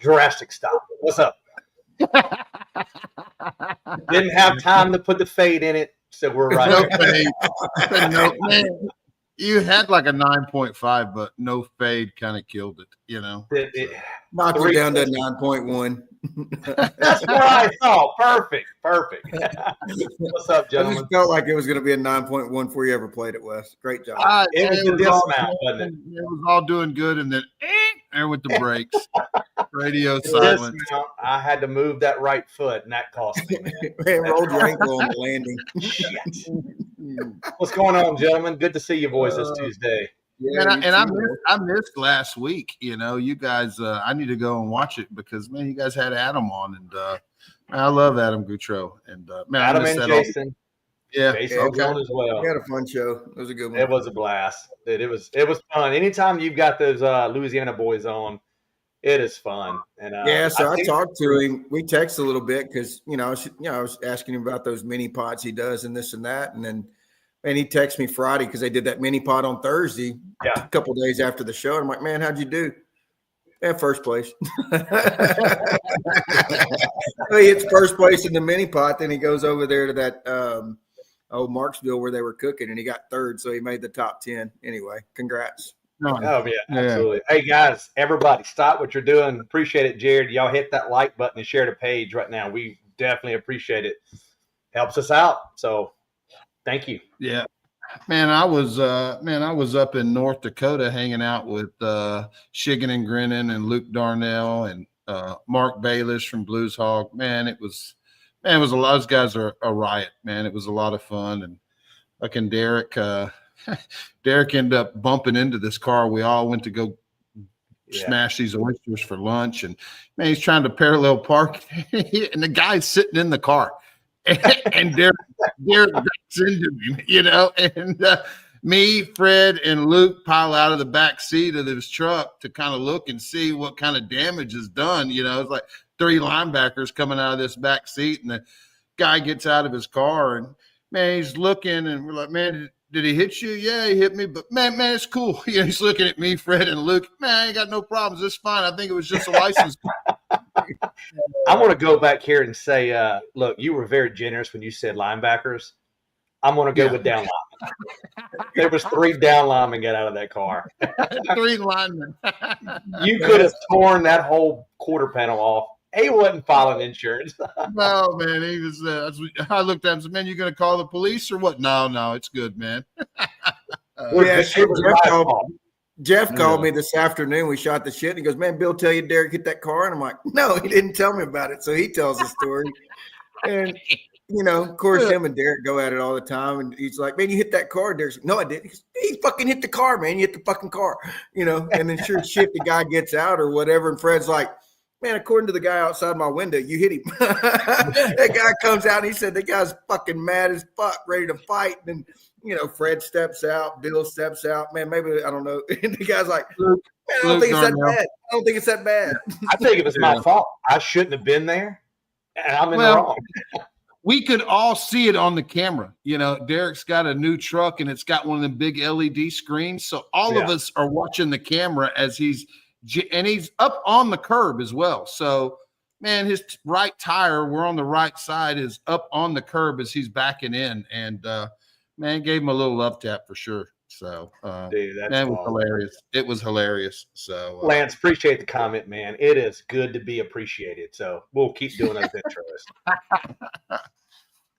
drastic stop. What's up? Didn't have time to put the fade in it, so we're right. No fade. No, man, you had like a 9.5, but no fade kind of killed it. You know, knocked it down to 9.1. That's what I thought. Perfect. What's up, gentlemen? I just felt like it was going to be a 9.1 before you ever played it, Wes. Great job. It was the dismount, wasn't it? It was all doing good, and then there with the brakes. Radio silent. I had to move that right foot, and that cost me. Man, rolled your ankle on the landing. Shit. What's going on, gentlemen? Good to see you boys this Tuesday. Yeah, I missed last week. You know, you guys. I need to go and watch it because man, you guys had Adam on, and I love Adam Goutreau, and man, Adam and Jason. Jason okay. on as well. We had a fun show. It was a good one. It was a blast. Dude, it was fun. Anytime you've got those Louisiana boys on, it is fun. And so I talked to him. We texted a little bit because I was asking him about those mini pods he does and this and that, and then. And he texted me Friday because they did that mini pod on Thursday, a couple of days after the show. And I'm like, man, how'd you do? Yeah, first place. So he hits first place in the mini pot. Then he goes over there to that Marksville where they were cooking, and he got third. So he made the top 10. Anyway, congrats. Oh, yeah, absolutely. Hey, guys, everybody, stop what you're doing. Appreciate it, Jared. Y'all hit that like button and share the page right now. We definitely appreciate it. Helps us out. So, thank you. Yeah, man. I was up in North Dakota hanging out with Shiggin and Grinning and Luke Darnell and Mark Baelish from Blues Hog. Man, it was a lot. Those guys are a riot, man. It was a lot of fun. And fucking Derek ended up bumping into this car. We all went to go smash these oysters for lunch, and man, he's trying to parallel park, and the guy's sitting in the car. And Derek backs into him, and me, Fred, and Luke pile out of the back seat of his truck to kind of look and see what kind of damage is done. It's like 3 linebackers coming out of this back seat, and the guy gets out of his car, and man, he's looking, and we're like, man, did he hit you? Yeah, he hit me, but man, it's cool. He's looking at me, Fred, and Luke. Man, I ain't got no problems. It's fine. I think it was just a license. I want to go back here and say, look, you were very generous when you said linebackers. I'm going to go with down linemen. There was 3 down linemen got out of that car. 3 linemen. You could have torn that whole quarter panel off. He wasn't filing insurance. No, man. He was. I looked at him and said, man, you going to call the police or what? No, it's good, man. Jeff called me this afternoon. We shot the shit. And he goes, man, Bill tell you Derek hit that car? And I'm like, no, he didn't tell me about it. So he tells the story. And, of course, him and Derek go at it all the time. And he's like, man, you hit that car? Derek's like, no, I didn't. He fucking hit the car, man. You hit the fucking car. And then sure shit, the guy gets out or whatever. And Fred's like, man, according to the guy outside my window, you hit him. That guy comes out and he said the guy's fucking mad as fuck, ready to fight. And Fred steps out, Bill steps out. Man, maybe I don't know. And the guy's like, man, I don't think it's that bad. I don't think it's that bad. I think it was my fault. I shouldn't have been there, and I'm in the wrong. We could all see it on the camera. Derek's got a new truck, and it's got one of them big LED screens. So all of us are watching the camera as he's up on the curb as well. So, man, his right tire, we're on the right side, is up on the curb as he's backing in, and man, gave him a little love tap for sure. So, dude, that was hilarious. It was hilarious. So, Lance, appreciate the comment, man. It is good to be appreciated. So we'll keep doing those intros.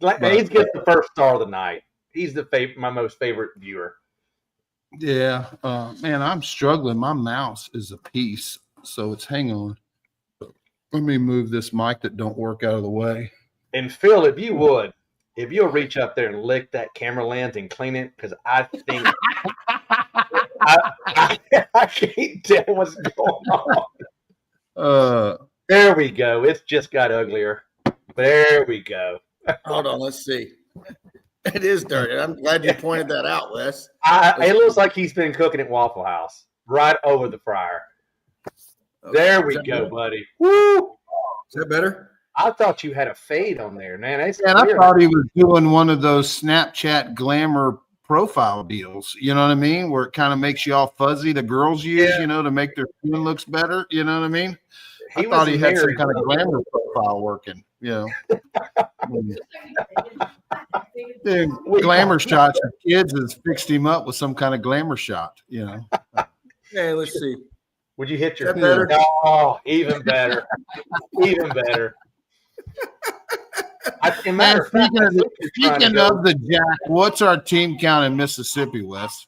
He's getting the first star of the night. He's my most favorite viewer. Yeah, man, I'm struggling. My mouse is a piece, so hang on. Let me move this mic that don't work out of the way. And Phil, if you'll reach up there and lick that camera lens and clean it, because I think I can't tell what's going on. There we go. It's just got uglier. There we go. Hold on, let's see. It is dirty. I'm glad you pointed that out, Wes. It looks like he's been cooking at Waffle House right over the fryer. Okay. There we go, better? Buddy. Woo! Is that better? I thought you had a fade on there, man. I thought he was doing one of those Snapchat glamour profile deals. You know what I mean? Where it kind of makes you all fuzzy. The girls use, to make their skin looks better. You know what I mean? I thought he had some kind of glamour profile working, you know. Dude, glamour shots of kids has fixed him up with some kind of glamour shot, you know. Hey, let's see. Would you hit your better? Oh, even better. Even better. Speaking of the Jack, what's our team count in Mississippi, Wes?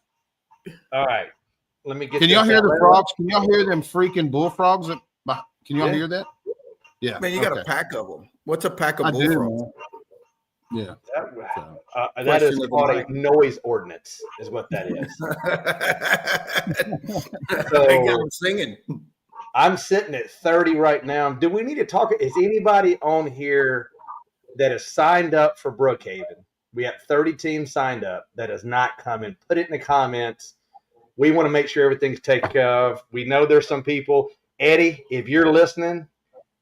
All right. Let me get. Can y'all hear the frogs? Can y'all hear them freaking bullfrogs? Can y'all hear that? Yeah. Man, you got a pack of them. What's a pack of bullfrogs? Yeah. That is called a noise ordinance, is what that is. So, I got them singing. I'm sitting at 30 right now. Do we need to talk? Is anybody on here that has signed up for Brookhaven? We have 30 teams signed up that has not come in. Put it in the comments. We want to make sure everything's taken care of. We know there's some people. Eddie, if you're listening,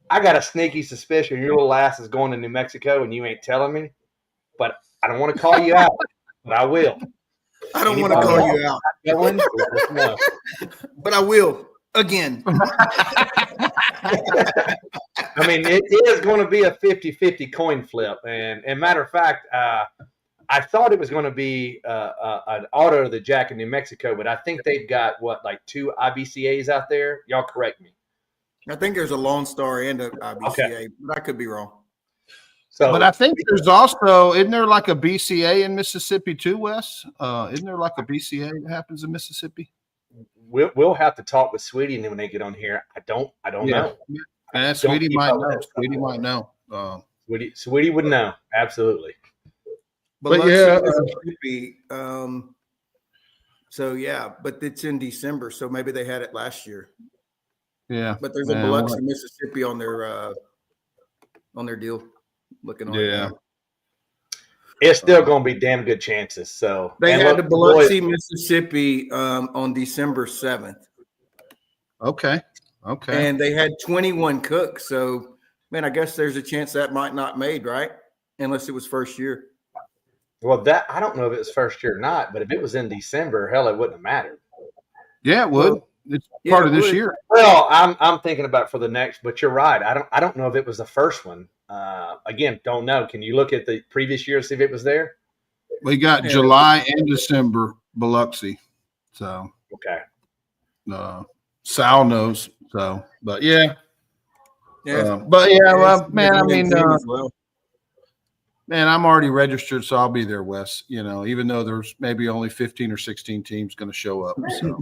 I got a sneaky suspicion your little ass is going to New Mexico and you ain't telling me. But I don't want to call you out, but I will. I don't want to call you out. Going, but I will again. I mean, it is going to be a 50-50 coin flip. And matter of fact, I thought it was going to be an auto to the Jack in New Mexico, but I think they've got, like 2 IBCAs out there? Y'all correct me. I think there's a Lone Star and a IBCA, but I could be wrong. So, but I think there's also, isn't there like a BCA in Mississippi too, Wes? Isn't there like a BCA that happens in Mississippi? We'll have to talk with Sweetie when they get on here. I don't know. Yeah, Sweetie might know. Sweetie might know. Sweetie would know. Absolutely. But yeah, Mississippi. So yeah, but it's in December, so maybe they had it last year. Yeah, but there's a Biloxi, Mississippi on their deal. Looking on it's still going to be damn good chances. So they had the Biloxi, Mississippi on December 7th. Okay. And they had 21 cooks. So, man, I guess there's a chance that might not made, right? Unless it was first year. Well, I don't know if it was first year or not, but if it was in December, hell, it wouldn't have mattered. Yeah, it would. It's part of this year. Well, I'm thinking about for the next, but you're right. I don't know if it was the first one. Again, don't know. Can you look at the previous year and see if it was there? We got July and December Biloxi. So okay. Sal knows. So, but yeah. Yeah. Well, man, I mean, man, I'm already registered, so I'll be there, Wes. You know, even though there's maybe only 15 or 16 teams going to show up. So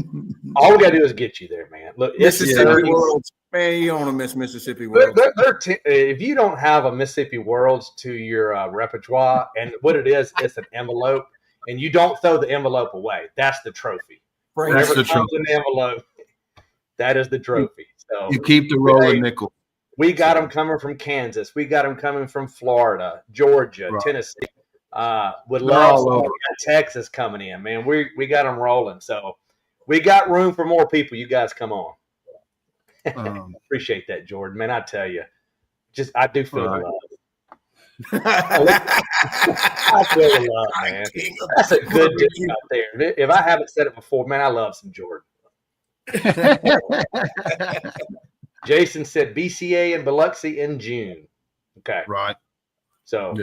all we got to do is get you there, man. Look, Mississippi Worlds, man, you don't want to miss Mississippi Worlds. If you don't have a Mississippi Worlds to your repertoire, and what it is, it's an envelope, and you don't throw the envelope away. That's the trophy. Whatever comes in the envelope, that is the trophy. So you keep the rolling nickel. We got them coming from Kansas. We got them coming from Florida, Georgia, Tennessee. Would love Texas coming in, man. We got them rolling. So we got room for more people. You guys come on. Appreciate that, Jordan. Man, I tell you, I do feel the love. I feel the love, man. That's a good dude out there. If I haven't said it before, man, I love some Jordan. Jason said BCA and Biloxi in June. Okay. Right. So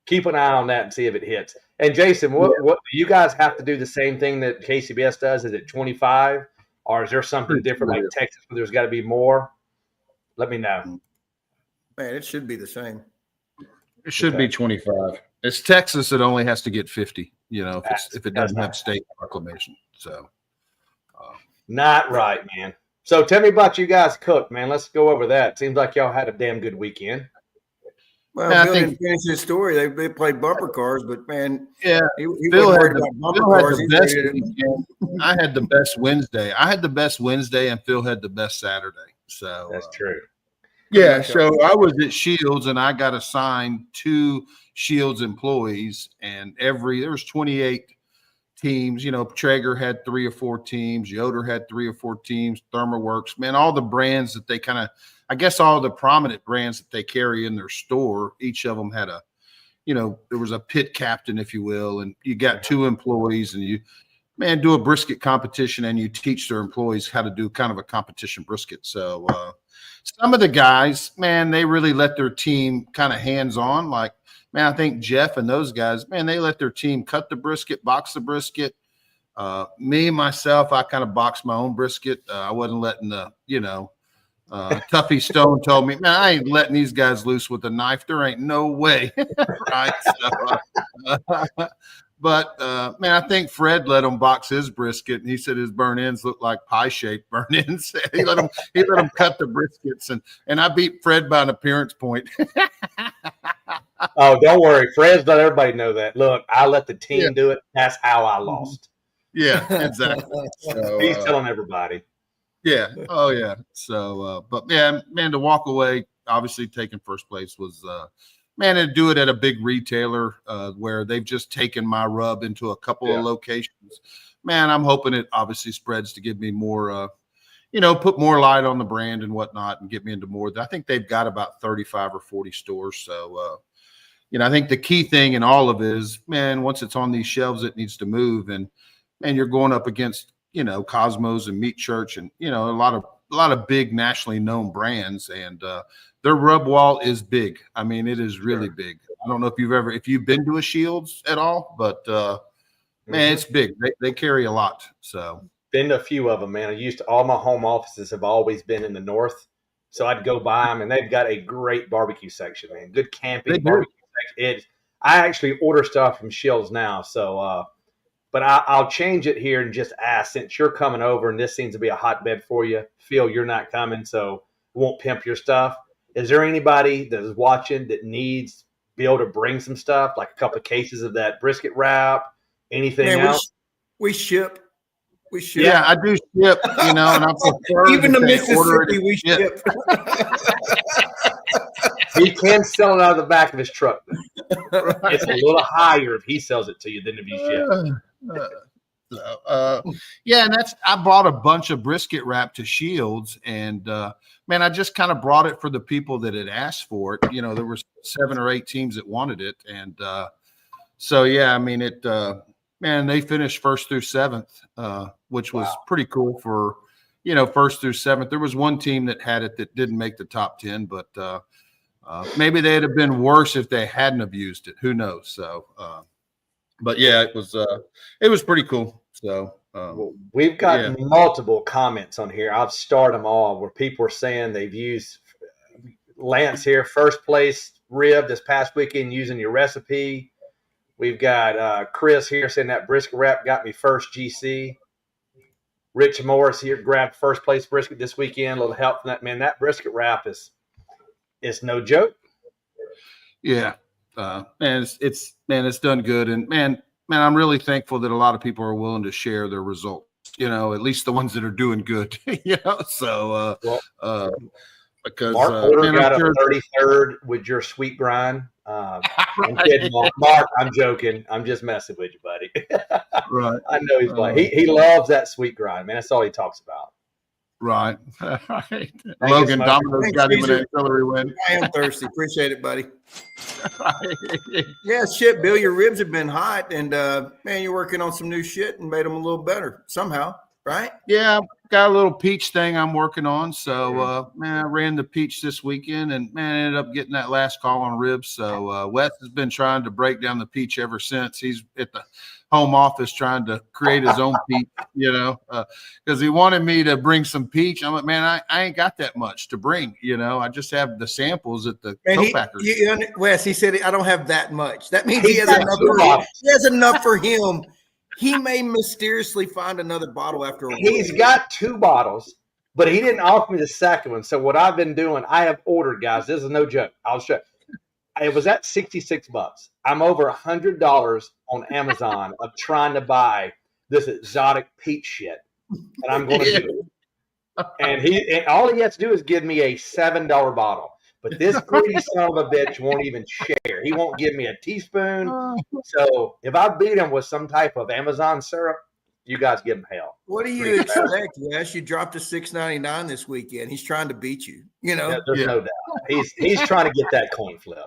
keep an eye on that and see if it hits. And Jason, what do you guys have to do the same thing that KCBS does? Is it 25? Or is there something different like Texas where there's got to be more? Let me know. Man, it should be the same. It should be 25. It's Texas that only has to get 50, you know, if it doesn't have state proclamation. So not right, man. So tell me about you guys cook, man. Let's go over that. Seems like y'all had a damn good weekend. Well, Bill didn't finish his story. They played bumper cars, but man, he Bill had the best weekend. I had the best Wednesday. I had the best Wednesday, and Phil had the best Saturday. So that's true. Yeah, so I was at Shields, and I got assigned 2 Shields employees, and there was 28 teams. You know, Traeger had 3 or 4 teams. Yoder had 3 or 4 teams. ThermoWorks, man, all the brands that they kind of, I guess all the prominent brands that they carry in their store, each of them had there was a pit captain, if you will, and you got 2 employees, and you, do a brisket competition, and you teach their employees how to do kind of a competition brisket. So some of the guys, man, they really let their team kind of hands on. Like, man, I think Jeff and those guys, man, they let their team cut the brisket, box the brisket. Me, myself, I kind of boxed my own brisket. I wasn't letting Tuffy Stone told me, man, I ain't letting these guys loose with a knife. There ain't no way. Right. But man, I think Fred let him box his brisket, and he said his burn ends look like pie-shaped burn ends. he let him cut the briskets, and I beat Fred by an appearance point. Oh, don't worry, Fred's let everybody know that. Look, I let the team do it. That's how I lost. Yeah, exactly. So, he's telling everybody. Yeah. Oh, yeah. So, but yeah, man, to walk away, obviously taking first place was, man, to do it at a big retailer where they've just taken my rub into a couple of locations. Man, I'm hoping it obviously spreads to give me more, put more light on the brand and whatnot and get me into more. I think they've got about 35 or 40 stores. So, I think the key thing in all of it is, man, once it's on these shelves, it needs to move. And you're going up against, Cosmos and Meat Church and, a lot of big nationally known brands, and their rub wall is big. I mean, it is really big. I don't know if you've been to a Shields at all, but man, it's big. They carry a lot. So been to a few of them, man. All my home offices have always been in the north, so I'd go by them, and they've got a great barbecue section, man. Good camping barbecue section. I actually order stuff from Shields now, so but I'll change it here and just ask, since you're coming over and this seems to be a hotbed for you, Phil, you're not coming, so we won't pimp your stuff. Is there anybody that is watching that needs to be able to bring some stuff, like a couple of cases of that brisket wrap, anything else? We ship. Yeah, I do ship, and I prefer even to Mississippi, we ship. He can sell it out of the back of his truck. Right. It's a little higher if he sells it to you than if you ship. And I bought a bunch of brisket wrap to Shields, and man, I just kind of brought it for the people that had asked for it. There were 7 or 8 teams that wanted it, and so yeah, I mean it. Man, they finished 1st through 7th, which was pretty cool for 1st through 7th. There was one team that had it that didn't make the top 10, but maybe they'd have been worse if they hadn't have used it. Who knows? So, but yeah, it was pretty cool. So we've got multiple comments on here. I've starred them all where people are saying they've used Lance here, 1st place rib this past weekend using your recipe. We've got Chris here saying that brisket wrap got me 1st GC. Rich Morris here grabbed 1st place brisket this weekend. A little help from that, man. That brisket wrap is no joke. Yeah, man, it's done good, and man, I'm really thankful that a lot of people are willing to share their results. At least the ones that are doing good. So because Mark Porter got a 33rd with your sweet grind. I'm kidding, Mark. I'm joking. I'm just messing with you, buddy. Right. I know he's playing. He loves that sweet grind, man. That's all he talks about. Right. Logan Domino's got him an auxiliary win. I am thirsty. Appreciate it, buddy. Yeah, shit, Bill. Your ribs have been hot, and man, you're working on some new shit and made them a little better somehow, right? Yeah, got a little peach thing I'm working on. So, man, I ran the peach this weekend, and man, I ended up getting that last call on ribs. So, Wes has been trying to break down the peach ever since. He's at the home office trying to create his own peach, because he wanted me to bring some peach. I'm like, man, I ain't got that much to bring. I just have the samples at the co-packers. Wes, he said, I don't have that much. That means he has enough for him. He has enough for him. He may mysteriously find another bottle after a week. He's got 2 bottles, but he didn't offer me the second one. So what I've been doing, I have ordered, guys. This is no joke. I'll show you. It was at $66. I'm over $100 on Amazon of trying to buy this exotic peach shit, and I'm going to do it. And all he has to do is give me a $7 bottle. But this greedy son of a bitch won't even share. He won't give me a teaspoon. So if I beat him with some type of Amazon syrup, you guys give him hell. What do you expect? Yes, you dropped to $6.99 this weekend. He's trying to beat you. There's no doubt. He's trying to get that coin flip.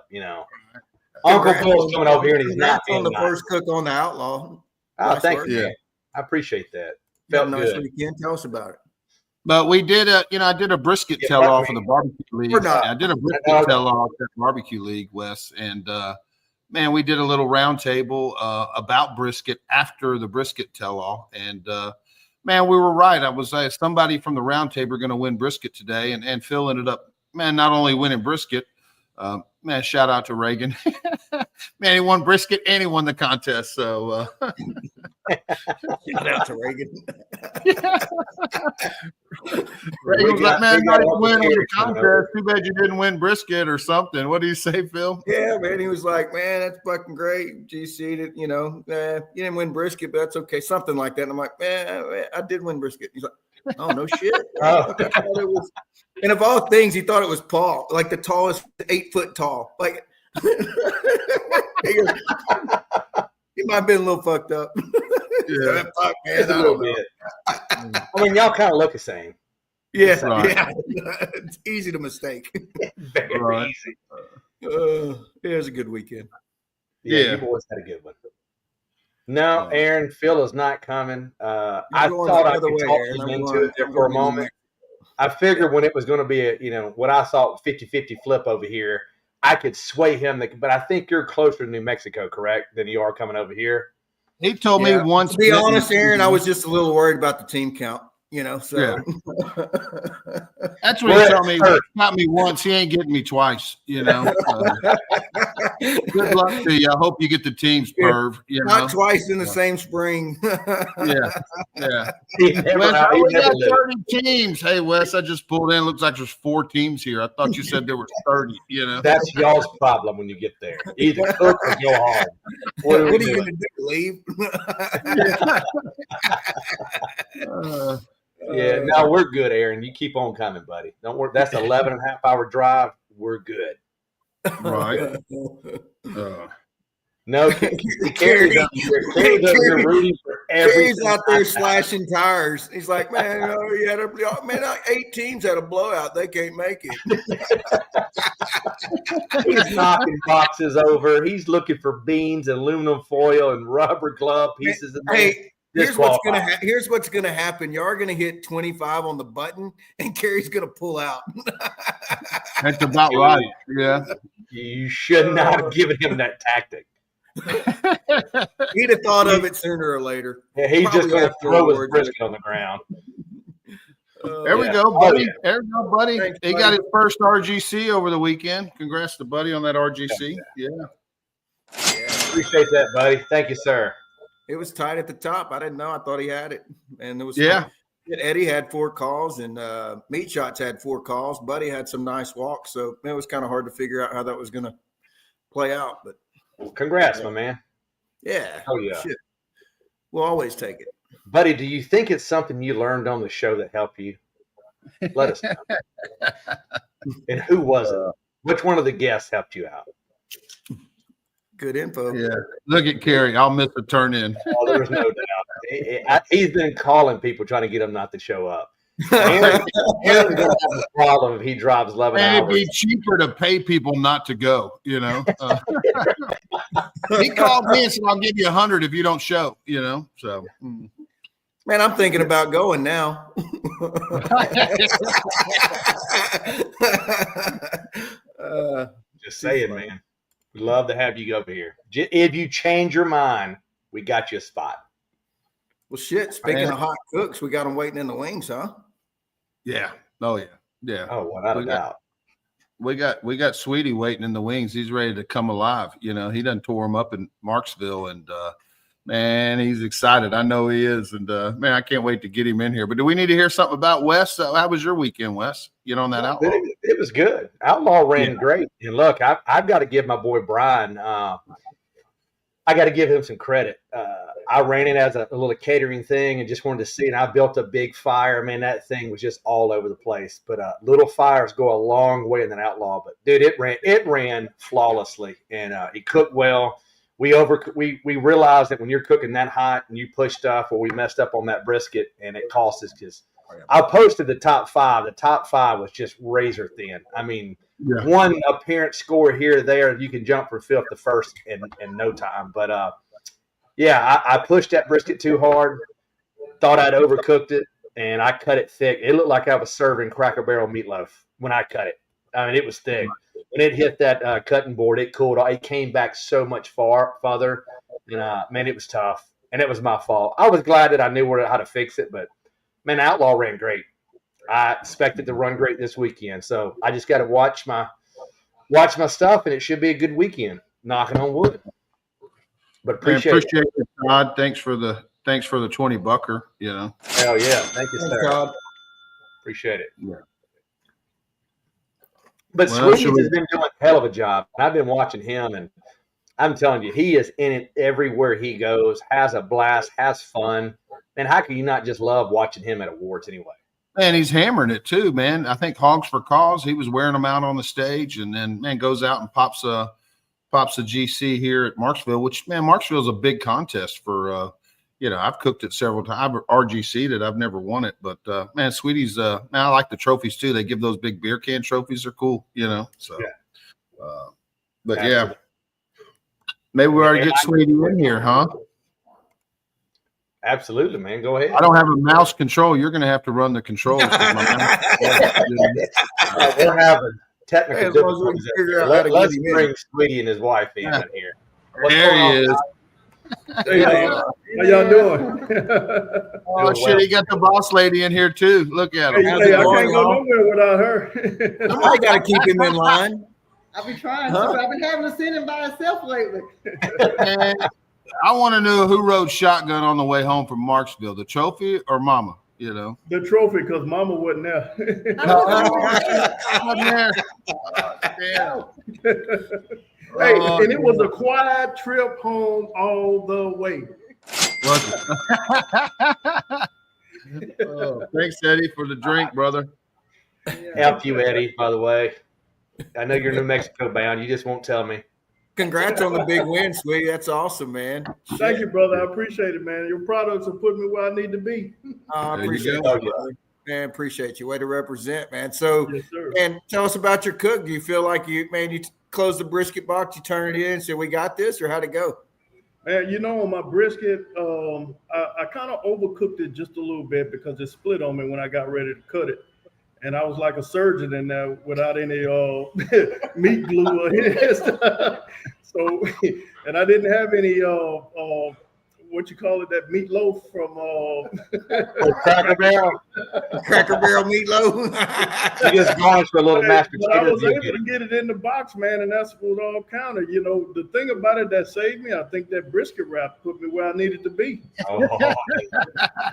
Uncle Phil's coming over here, and he's not on the first cook on the Outlaw. Oh, thank you. Yeah. I appreciate that. Felt nice good. weekend. Tell us about it. But we did I did a brisket tell-off for the barbecue league. I did a brisket tell-off at barbecue league, Wes, and man, we did a little round table about brisket after the brisket tell-off, and man, we were right. I was somebody from the round table going to win brisket today, and Phil ended up, man, not only winning brisket. Man, shout out to Reagan. Man, he won brisket and he won the contest. So shout out to Reagan. Reagan was like, man, nice win on the contest. Too bad you didn't win brisket or something. What do you say, Phil? Yeah, man. He was like, man, that's fucking great. GC, you didn't win brisket, but that's okay. Something like that. And I'm like, man, I did win brisket. He's like, oh, no shit. And of all things, he thought it was Paul, like the tallest, 8 foot tall. Like, he might have been a little fucked up. Yeah, fuck, man, just a little bit. I mean, y'all kind of look the same. Yeah, right. Yeah. It's easy to mistake. Very easy. It was a good weekend. Yeah, you boys had a good one. No, Aaron, Phil is not coming. I thought I could talk him into it there for a moment. I figured when it was going to be what I thought 50-50 flip over here, I could sway him. But I think you're closer to New Mexico, correct, than you are coming over here. He told me once. To be honest, Aaron, I was just a little worried about the team count. So yeah. That's what he told me. He got me once. He ain't getting me twice. Good luck to you. I hope you get the teams, Perv. Not twice in the same spring. Yeah. Wes, we got 30 teams. Hey, Wes, I just pulled in. Looks like there's 4 teams here. I thought you said there were 30. That's y'all's problem when you get there. Either cook or go home. What are you going to do? Leave? Yeah, no, we're good, Aaron. You keep on coming, buddy. Don't worry. That's 11 and a half hour drive. We're good. Right. No, Carrie's out there rooting for everything. Carrie's out there slashing tires. He's like, man, man, 8 teams had a blowout. They can't make it. He's knocking boxes over. He's looking for beans and aluminum foil and rubber glove pieces. Hey, here's what's gonna happen. You are gonna hit 25 on the button, and Carrie's gonna pull out. That's about right. Yeah. You should not have given him that tactic. He'd have thought of it sooner or later. Yeah, he's just going to throw his brisket on the ground. There we go, buddy. There we go, buddy. Thanks, he got his first RGC over the weekend. Congrats to Buddy on that RGC. Yeah. Appreciate that, buddy. Thank you, sir. It was tight at the top. I didn't know. I thought he had it. And it was Eddie had 4 calls, and Meat Shots had 4 calls. Buddy had some nice walks, so it was kind of hard to figure out how that was going to play out. But congrats, my man. Yeah. Oh, yeah. Shit. We'll always take it. Buddy, do you think it's something you learned on the show that helped you? Let us know. And who was it? Which one of the guests helped you out? Good info. Yeah. Look at Kerry. I'll miss a turn in. Oh, there's no doubt. He's been calling people trying to get them not to show up. Aaron's going to have a problem if he drives 11 hours. It'd be cheaper to pay people not to go, He called me and said, I'll give you 100 if you don't show, So, man, I'm thinking about going now. Just saying, man. We'd love to have you over here. If you change your mind, we got you a spot. Well, shit. Speaking of hot cooks, we got them waiting in the wings, huh? Yeah. Oh, yeah. Yeah. Oh, without a doubt. We got Sweetie waiting in the wings. He's ready to come alive. He done tore him up in Marksville, and man, he's excited. I know he is, and man, I can't wait to get him in here. But do we need to hear something about Wes? How was your weekend, Wes? On that Outlaw? It was good. Outlaw ran great, and look, I've got to give my boy Brian. I got to give him some credit. I ran it as a little catering thing and just wanted to see it. And I built a big fire. Man, that thing was just all over the place. But little fires go a long way in an Outlaw. But dude, it ran flawlessly, and it cooked well. We realized that when you're cooking that hot and you push stuff, we messed up on that brisket, and it cost us because I posted the top 5. The top 5 was just razor thin. I mean, one apparent score here or there, you can jump from 5th to 1st in no time. But I pushed that brisket too hard. Thought I'd overcooked it, and I cut it thick. It looked like I was serving Cracker Barrel meatloaf when I cut it. I mean, it was thick. When it hit that cutting board, it cooled. It came back so much farther, and man, it was tough, and it was my fault. I was glad that I knew how to fix it, but man, Outlaw ran great. I expected to run great this weekend, so I just got to watch my stuff, and it should be a good weekend. Knocking on wood. But appreciate it, Todd. Thanks for the $20. You know. Hell yeah! Thank you, sir. Todd. Appreciate it. Yeah. But Sweeties has been doing a hell of a job. I've been watching him, and I'm telling you, he is in it everywhere he goes, has a blast, has fun. And how can you not just love watching him at awards anyway? And he's hammering it too, man. I think Hogs for Cause, he was wearing them out on the stage, and then, man, goes out and pops a GC here at Marksville, which, man, Marksville is a big contest for, I've cooked it several times. I've RGC'd it. I've never won it, but man, Sweeties, man, I like the trophies too. They give those big beer can trophies. They're cool, So, yeah. But yeah, maybe we already get Sweetie in here, huh? Absolutely, man. Go ahead. I don't have a mouse control. You're going to have to run the controls. We're having technical difficulties. Let's bring Sweetie and his wife in here. There he is. Hey, how y'all doing? Oh shit, he got the boss lady in here too. Look at him. Hey, I can't go nowhere without her. I got to keep him in line. I've been trying to. I've been having to send him by himself lately. I want to know who rode shotgun on the way home from Marksville, the trophy or Mama? The trophy, because Mama wasn't there. Hey, and it was a quiet trip home all the way. Thanks, Eddie, for the drink, brother. Help you, Eddie, by the way. I know you're New Mexico bound. You just won't tell me. Congrats on the big win, Sweetie. That's awesome, man. Thank you, brother. I appreciate it, man. Your products are putting me where I need to be. I appreciate you, brother. Man, appreciate you. Way to represent, man. So, yes, and tell us about your cook. Do you feel like you close the brisket box, you turn it in and say, we got this, or how'd it go? Man, on my brisket, I kind of overcooked it just a little bit because it split on me when I got ready to cut it. And I was like a surgeon in there without any meat glue or any stuff. So, and I didn't have any what you call it, that meatloaf from Cracker Barrel. Cracker Barrel meatloaf. You just garnish with a little mashed potatoes. I was able to get it in the box, man, and that's what all counted. The thing about it that saved me, I think that brisket wrap put me where I needed to be. Oh.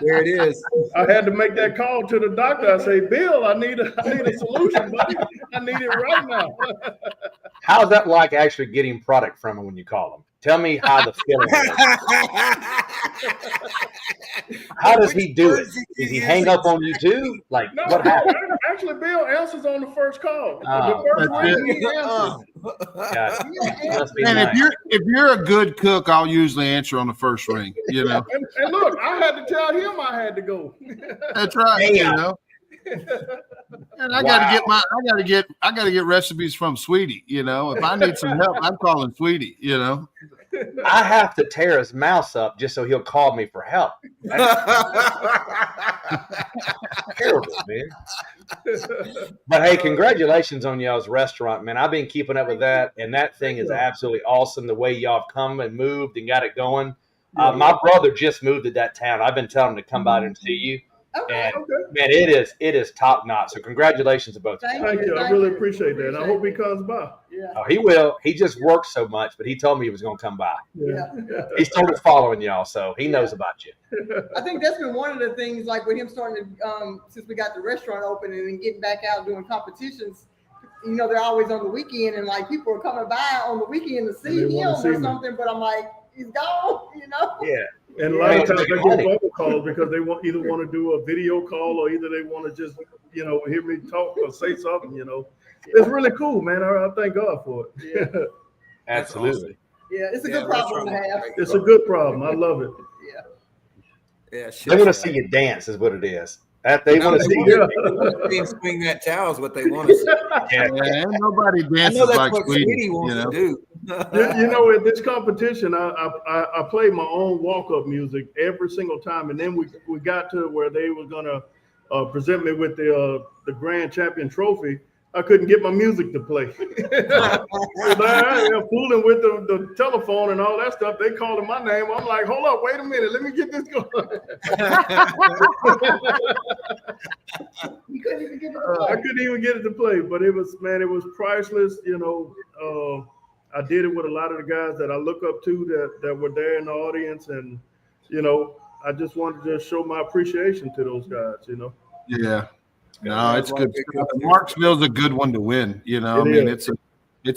There it is. I had to make that call to the doctor. I say, Bill, I need a solution, buddy. I need it right now. How's that like actually getting product from him when you call him? Tell me how the feeling is. How does he do it? Does he hang up on you too? Like, no, what happened? Actually, Bill answers on the first call. Oh, the first ring, he answers. Man, if you're a good cook, I'll usually answer on the first ring. And look, I had to tell him I had to go. That's right. And I gotta get recipes from Sweetie. If I need some help, I'm calling Sweetie. I have to tear his mouse up just so he'll call me for help. Terrible, man. But hey, congratulations on y'all's restaurant, man. I've been keeping up with that, and that thing is absolutely awesome. The way y'all have come and moved and got it going. My brother just moved to that town. I've been telling him to come by there and see you. Man, it is top notch. So congratulations to both of you. Thank you. I really appreciate that. I hope he comes by. Yeah. Oh, he will. He just works so much, but he told me he was going to come by. Yeah. He started following y'all, so he knows about you. I think that's been one of the things, like with him starting to, since we got the restaurant open and then getting back out doing competitions. They're always on the weekend, and like people are coming by on the weekend to see him or something. But I'm like, he's gone. Yeah. And a lot of times they get phone calls because they either want to do a video call or either they want to just, hear me talk or say something, It's really cool, man. I thank God for it. Yeah. Absolutely. Yeah, it's a good problem to have. It's a good problem. I love it. Yeah. They want to see you dance is what it is. They want to see you swing that towel is what they want to see. Yeah, nobody dances like Sweetie wants to do. In this competition, I played my own walk-up music every single time, and then we got to where they were gonna present me with the grand champion trophy, I couldn't get my music to play. They're fooling with the telephone and all that stuff. They calling my name. I'm like, hold up, wait a minute, let me get this going. You couldn't even get it to play. I couldn't even get it to play, but it was priceless. I did it with a lot of the guys that I look up to that were there in the audience, and I just wanted to show my appreciation to those guys. Yeah. No, it's good. Marksville's a good one to win. It's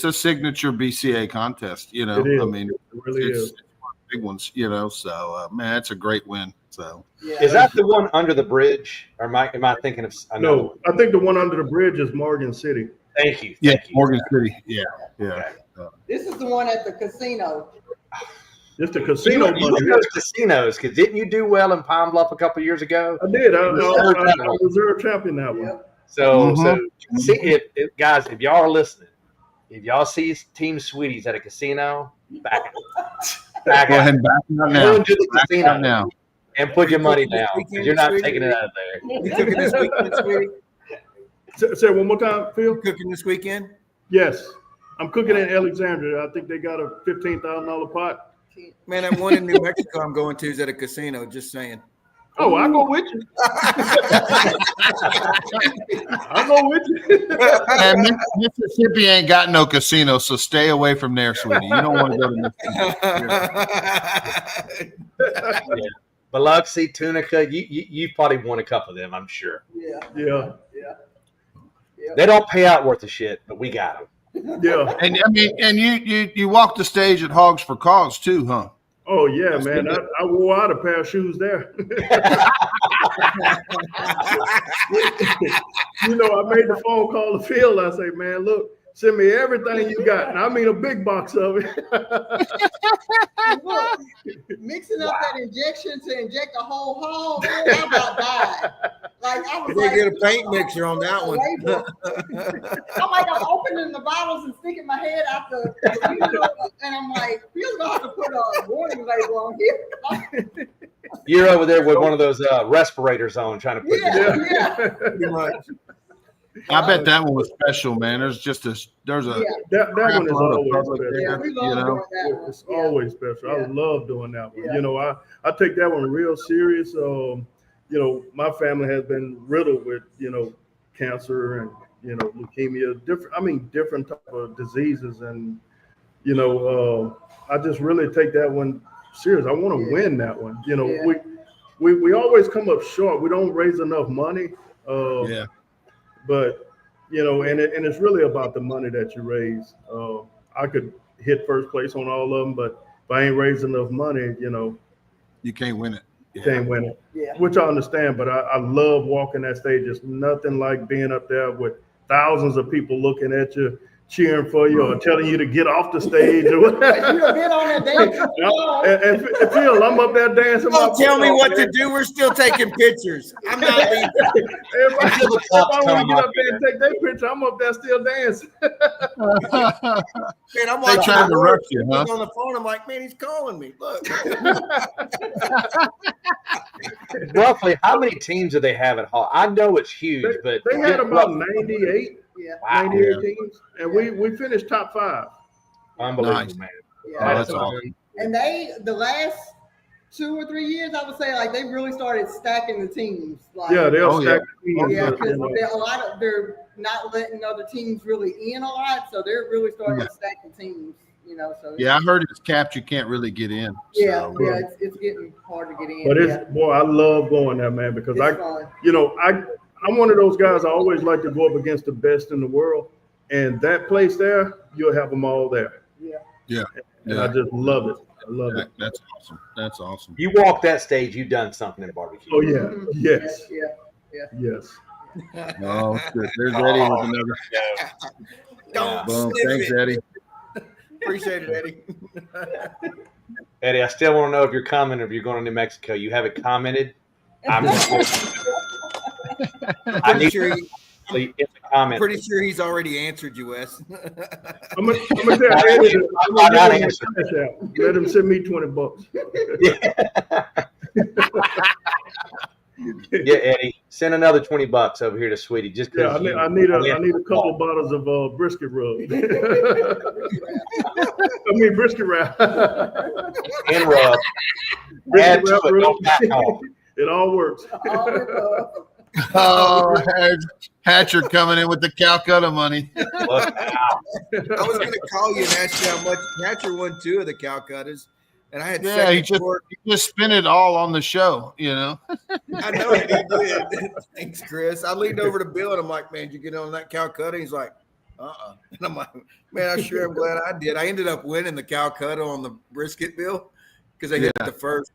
a signature BCA contest. It is. I mean, it really is. It's one of the big ones. So man, it's a great win. So is that the one under the bridge, or am I thinking of another No, one? I think the one under the bridge is Morgan City. Thank you. Yeah, Morgan City. Yeah. This is the one at the casino. It's the casino You money. those casinos, because didn't you do well in Pine Bluff a couple years ago? I did. I reserve champion that one. Yep. So see if guys, if y'all are listening, if y'all see Team Sweeties at a casino, back out. Go ahead and back out now. Go into the casino now. And put your money down, because you're not taking it out of there. You cooking this weekend, sweetie? Say it one more time, Phil. You cooking this weekend? Yes, I'm cooking in Alexandria. I think they got a $15,000 pot. Man, that one in New Mexico I'm going to is at a casino. Just saying. Oh, I'll go with you. I'll go with you. And Mississippi ain't got no casino, so stay away from there, sweetie. You don't want to go to Mississippi. Biloxi, Tunica, you probably won a couple of them, I'm sure. Yeah. They don't pay out worth of shit, but we got them. Yeah. And I mean, and you walked the stage at Hogs for Cause too, huh? Oh yeah, man. I wore out a pair of shoes there. I made the phone call to Phil. I say, man, look, send me everything you got. And I mean a big box of it. Look, mixing up that injection to inject a whole hog, I about died. Like I was They get a paint mixer on that one. I'm like, I'm opening the bottles and sticking my head out the and I'm like, Phil's gonna have to put a warning label on here. You're over there with one of those respirators on, trying to put Yeah. Pretty much. I bet that one was special, man. There's a That one is always public special. Yeah, we love doing that one. It's always special. I Yeah. love doing that one. Yeah. I take that one real serious. My family has been riddled with, cancer and, leukemia, different type of diseases. And, I just really take that one serious. I want to win that one. We always come up short. We don't raise enough money. But, and it's really about the money that you raise. I could hit first place on all of them, but if I ain't raised enough money, you can't win it. you can't win it. Yeah. Which I understand, but I love walking that stage. It's nothing like being up there with thousands of people looking at you, cheering for you, or telling you to get off the stage. Or whatever. You been on that dance. And Phil, I'm up there dancing. Don't tell me what to do. We're still taking pictures. I'm not leaving. If I want to get up there and take their picture, I'm up there still dancing. Man, I'm They watching trying to the rush you, huh? on the phone. I'm like, man, he's calling me. Look. Roughly, how many teams do they have at Hall? I know it's huge, but They had about 98, Yeah. wow, 98 teams, and we finished top 5. unbelievable, Nice. man. Yeah. That's awesome. And the last 2 or 3 years, I would say, like they really started stacking the teams. Like, Yeah, they'll Oh, stack the teams. yeah, but, because they're not letting other teams really in a lot, so they're really starting to stack the teams. So Yeah, I heard it's capped. You can't really get in. yeah, So, it's getting hard to get in. But yeah. boy, I love going there, man, because It's fun. I'm one of those guys. I always like to go up against the best in the world, and that place there, you'll have them all there. Yeah. And I just love it. I love it. That's awesome. That's awesome. You walk that stage, you've done something in barbecue. Oh yeah, Mhm. yes, Yeah. yes. Oh, good. There's Eddie with another. Don't Boom. sniff Thanks, it. Eddie. Appreciate it, Eddie. Eddie, I still want to know if you're coming or if you're going to New Mexico. You haven't commented. I'm I need Sure to in the comment. pretty sure he's already answered you, Wes. I'm gonna tell Eddie, I'm I gonna gotta give him answer. a cash out. Let him send me $20. Yeah, Eddie, send another $20 over here to Sweetie. Just Yeah, because I need a couple of bottles of brisket rub. I mean brisket wrap. and rub. Add Brisket to wrap it. Don't rub. back off. It all works. Oh, Hatcher coming in with the Calcutta money. Look out. I was going to call you and ask you how much. Hatcher won 2 of the Calcuttas, and I had Yeah, second court. he just spent it all on the show, I know he did. Thanks, Chris. I leaned over to Bill and I'm like, man, did you get on that Calcutta? He's like, uh-uh. And I'm like, man, I sure am glad I did. I ended up winning the Calcutta on the brisket bill because I hit the first.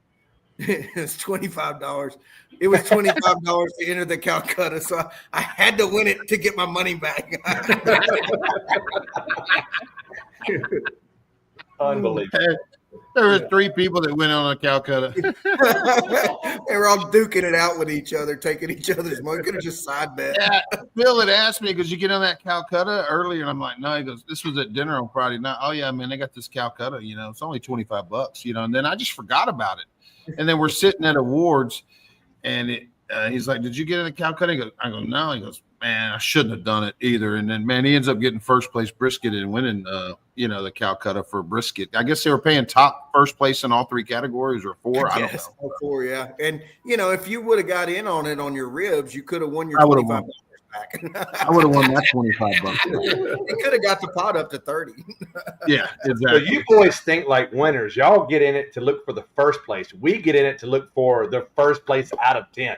It was $25. It was $25 to enter the Calcutta, so I had to win it to get my money back. Unbelievable. There were 3 people that went on a Calcutta. They were all duking it out with each other, taking each other's money. Could have just side bet. Yeah, Bill had asked me, because you get on that Calcutta earlier, and I'm like, no. He goes, this was at dinner on Friday night. Oh yeah, man, they got this Calcutta. It's only $25. And then I just forgot about it. And then we're sitting at awards, and he's like, did you get in the Calcutta? I go, no. He goes, man, I shouldn't have done it either. And then, man, he ends up getting first place brisket and winning, the Calcutta for brisket. I guess they were paying top first place in all 3 categories, or 4. I don't know. All 4, yeah. And, if you would have got in on it on your ribs, you could have won your I would have $25 won. back. I would have won that $25. You could have got the pot up to 30. Yeah, So exactly. you boys think like winners. Y'all get in it to look for the first place. We get in it to look for the first place out of 10th.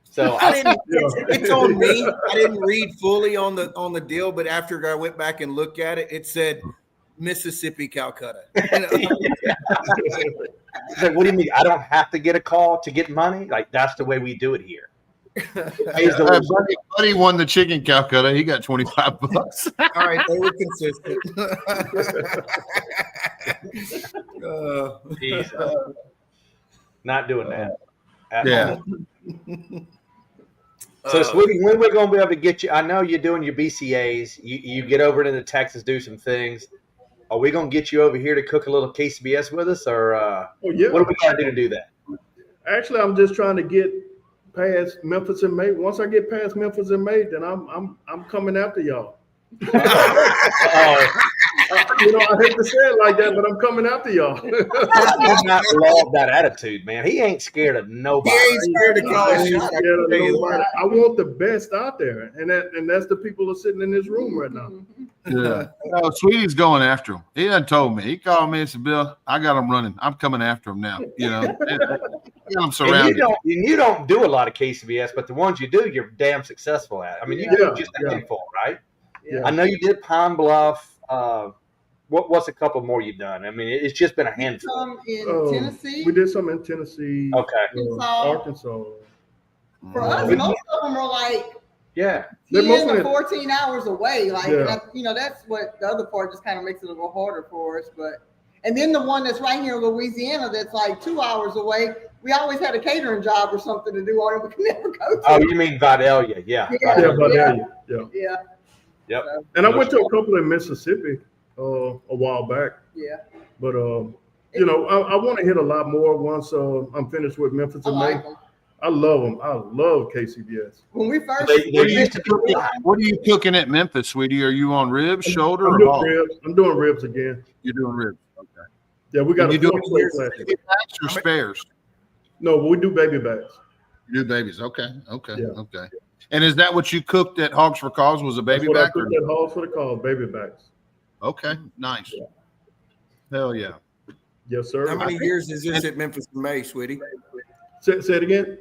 So it's on me. I didn't read fully on the deal, but after I went back and looked at it, it said Mississippi Calcutta. It's like, what do you mean? I don't have to get a call to get money? Like, that's the way we do it here. Buddy won the chicken Calcutta. He got $25. All right, they were consistent. Not doing that. Yeah. So, Sweetie, when we're going to be able to get you? I know you're doing your BCAs. You get over into Texas, do some things. Are we going to get you over here to cook a little KCBS with us, or what do we got to do that? Actually, I'm just trying to get past Memphis and May. Once I get past Memphis and May, then I'm coming after y'all. I hate to say it like that, but I'm coming after y'all. I do not love that attitude, man. He ain't scared of nobody. He ain't scared to call a shot. I want the best out there, and that's the people who are sitting in this room right now. Yeah. No, Sweetie's going after him. He done told me. He called me and said, Bill, I got him running. I'm coming after him now. I'm surrounded. And you don't do a lot of KCBS, but the ones you do, you're damn successful at. I mean, you do just a handful, right? Yeah. I know you did Pine Bluff. What's a couple more you've done? I mean, it's just been a handful. Some in Tennessee. We did some in Tennessee. Okay. Arkansas. For us, most of them are like 10 to 14 hours away. That's what the other part just kind of makes it a little harder for us. And then the one that's right here in Louisiana that's like 2 hours away, we always had a catering job or something to do on it. We could never go to. Oh, you mean Vidalia? Yeah. Vidalia. Yeah. Yep. And I went to a couple in Mississippi a while back. Yeah. But I want to hit a lot more once I'm finished with Memphis and May. I love them. I love KCBS. When we first, what are you cooking at Memphis, Sweetie? Are you on ribs, shoulder, or hog? I'm doing ribs again. You're doing ribs. Okay. Yeah, we got a baby backs or spares? No, we do baby backs. You do babies. Okay. Yeah. Okay. And is that what you cooked at Hogs for Cause? Was a baby That's what back? I cooked at Hogs for the Cause, baby backs. Okay. Nice. Yeah. Hell yeah. Yes, sir. How many years is this at Memphis and May, Sweetie? Say it again.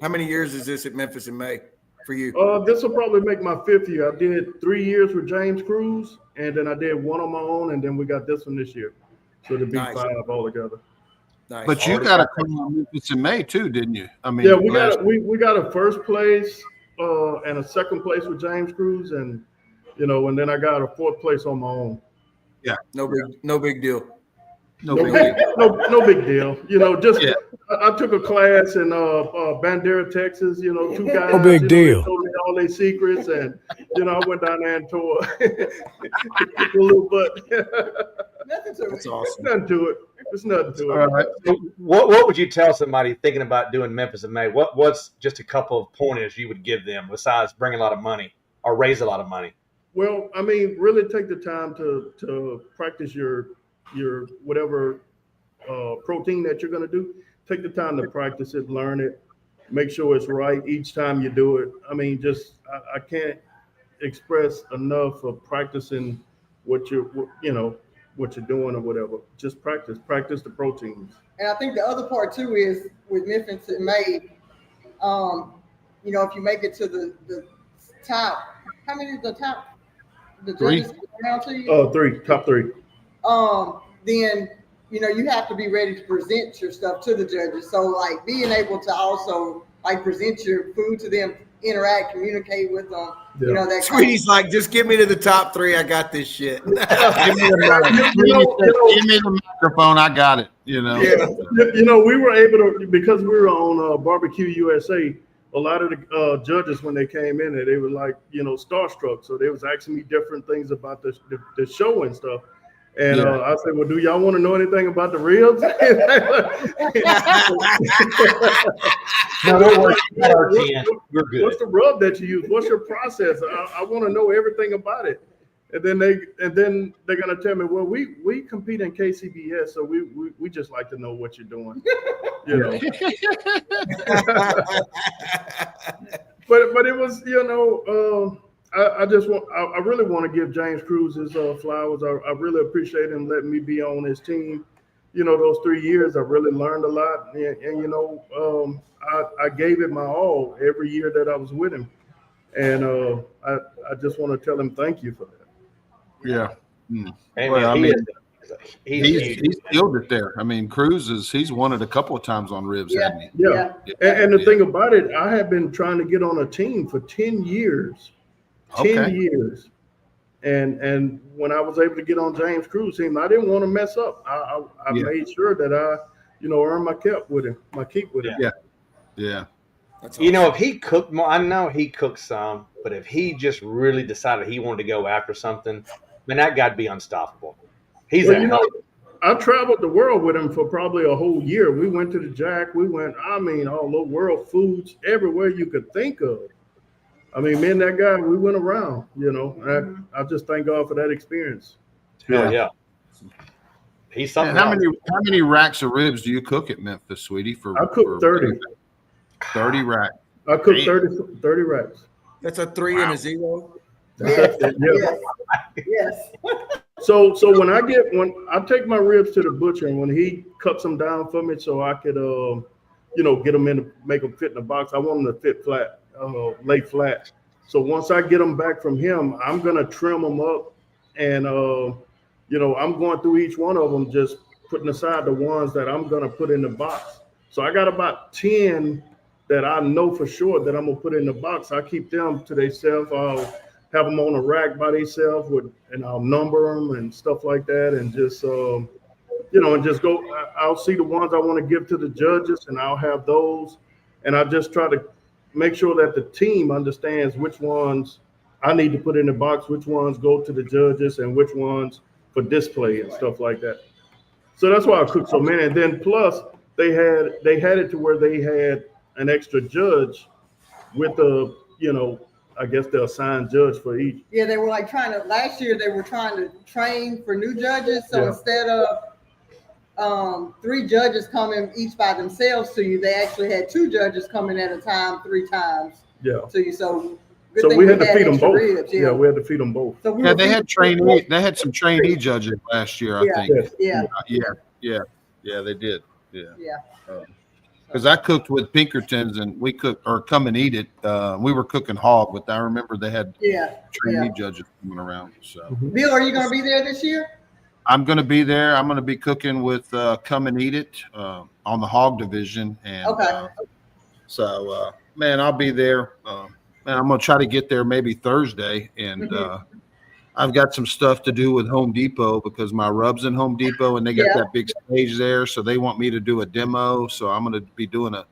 How many years is this at Memphis and May for you? This will probably make my 5th year. I did 3 years with James Cruz, and then I did one on my own, and then we got this one this year. So it'll be 5 altogether. Nice. But you got to come on Memphis in May too, didn't you? I mean, yeah, we got a first place and a second place with James Cruz, and and then I got a 4th place on my own. Yeah, no big deal. No big deal. I took a class in Bandera, Texas. 2 guys. No big deal. Told me all their secrets, and I went down there and tore a little butt. Nothing to it. That's awesome. Nothing to it. There's nothing to it. All right. What would you tell somebody thinking about doing Memphis in May? What's just a couple of pointers you would give them besides bring a lot of money or raise a lot of money? Well, I mean, really take the time to practice your whatever protein that you're going to do. Take the time to practice it, learn it, make sure it's right each time you do it. I mean, just I can't express enough of practicing what you're doing or whatever. Just practice the proteins. And I think the other part too is with Memphis in May, if you make it to the top, how many is the top? The judges around to you? Top three. Then you have to be ready to present your stuff to the judges. So like being able to also like present your food to them, interact, communicate with them. Yeah. That Sweetie's like, just give me to the top three. I got this shit. Give me the microphone. I got it. Yeah. We were able to, because we were on Barbecue USA. A lot of the judges, when they came in, they were like, starstruck. So they was asking me different things about the show and stuff. And I said, well, do y'all want to know anything about the ribs? No, don't worry. We're good. What's the rub that you use? What's your process? I want to know everything about it. And then they're gonna tell me, well, we compete in KCBS, so we just like to know what you're doing. But it was, I really want to give James Cruz his flowers. I really appreciate him letting me be on his team. Those 3 years, I really learned a lot, and I gave it my all every year that I was with him, and I just want to tell him thank you for that. Yeah. Well, he's killed it there. I mean, Cruz he's won it a couple of times on ribs, hasn't he? Yeah. And the thing about it, I have been trying to get on a team for 10 years. 10 years. And when I was able to get on James Cruz team, I didn't want to mess up. I made sure that I, earned my keep with him. Yeah. If he cooked more, I know he cooked some, but if he just really decided he wanted to go after something, man, that guy'd be unstoppable. I traveled the world with him for probably a whole year. We went to the Jack. We went, all over world foods, everywhere you could think of. I mean, me and that guy, we went around, and I just thank God for that experience. Yeah. He's something. How many racks of ribs do you cook at Memphis, sweetie? I cook 30. 30 racks. I cook 30 racks. That's a 3 and a 0. Yes. So when I take my ribs to the butcher, and when he cuts them down for me, so I could get them make them fit in the box. I want them to fit flat, lay flat. So once I get them back from him, I'm gonna trim them up, and I'm going through each one of them, just putting aside the ones that I'm gonna put in the box. So I got about 10 that I know for sure that I'm gonna put in the box. I keep them to themselves. I'll have them on a rack by themselves and I'll number them and stuff like that, and just and just go. I'll see the ones I want to give to the judges, and I'll have those, and I just try to make sure that the team understands which ones I need to put in the box, which ones go to the judges, and which ones for display and stuff like that. So that's why I cook so many. And then plus they had it to where they had an extra judge with I guess the assigned judge for each. Yeah, they were like last year they were trying to train for new judges. So instead of 3 judges coming each by themselves to you, they actually had 2 judges coming at a time 3 times to you. So we had to feed them both. Ribs, we had to feed them both. So they had some trainee judges last year, I think. Yeah, they did. Yeah. Because I cooked with Pinkertons, and we cooked or Come and Eat It. We were cooking hog, but I remember they had trainee judges coming around. So, Bill, are you going to be there this year? I'm going to be there. I'm going to be cooking with Come and Eat It on the hog division, and man, I'll be there. I'm going to try to get there maybe Thursday, and I've got some stuff to do with Home Depot because my rub's in Home Depot, and they got that big stage there, so they want me to do a demo. So I'm going to be doing a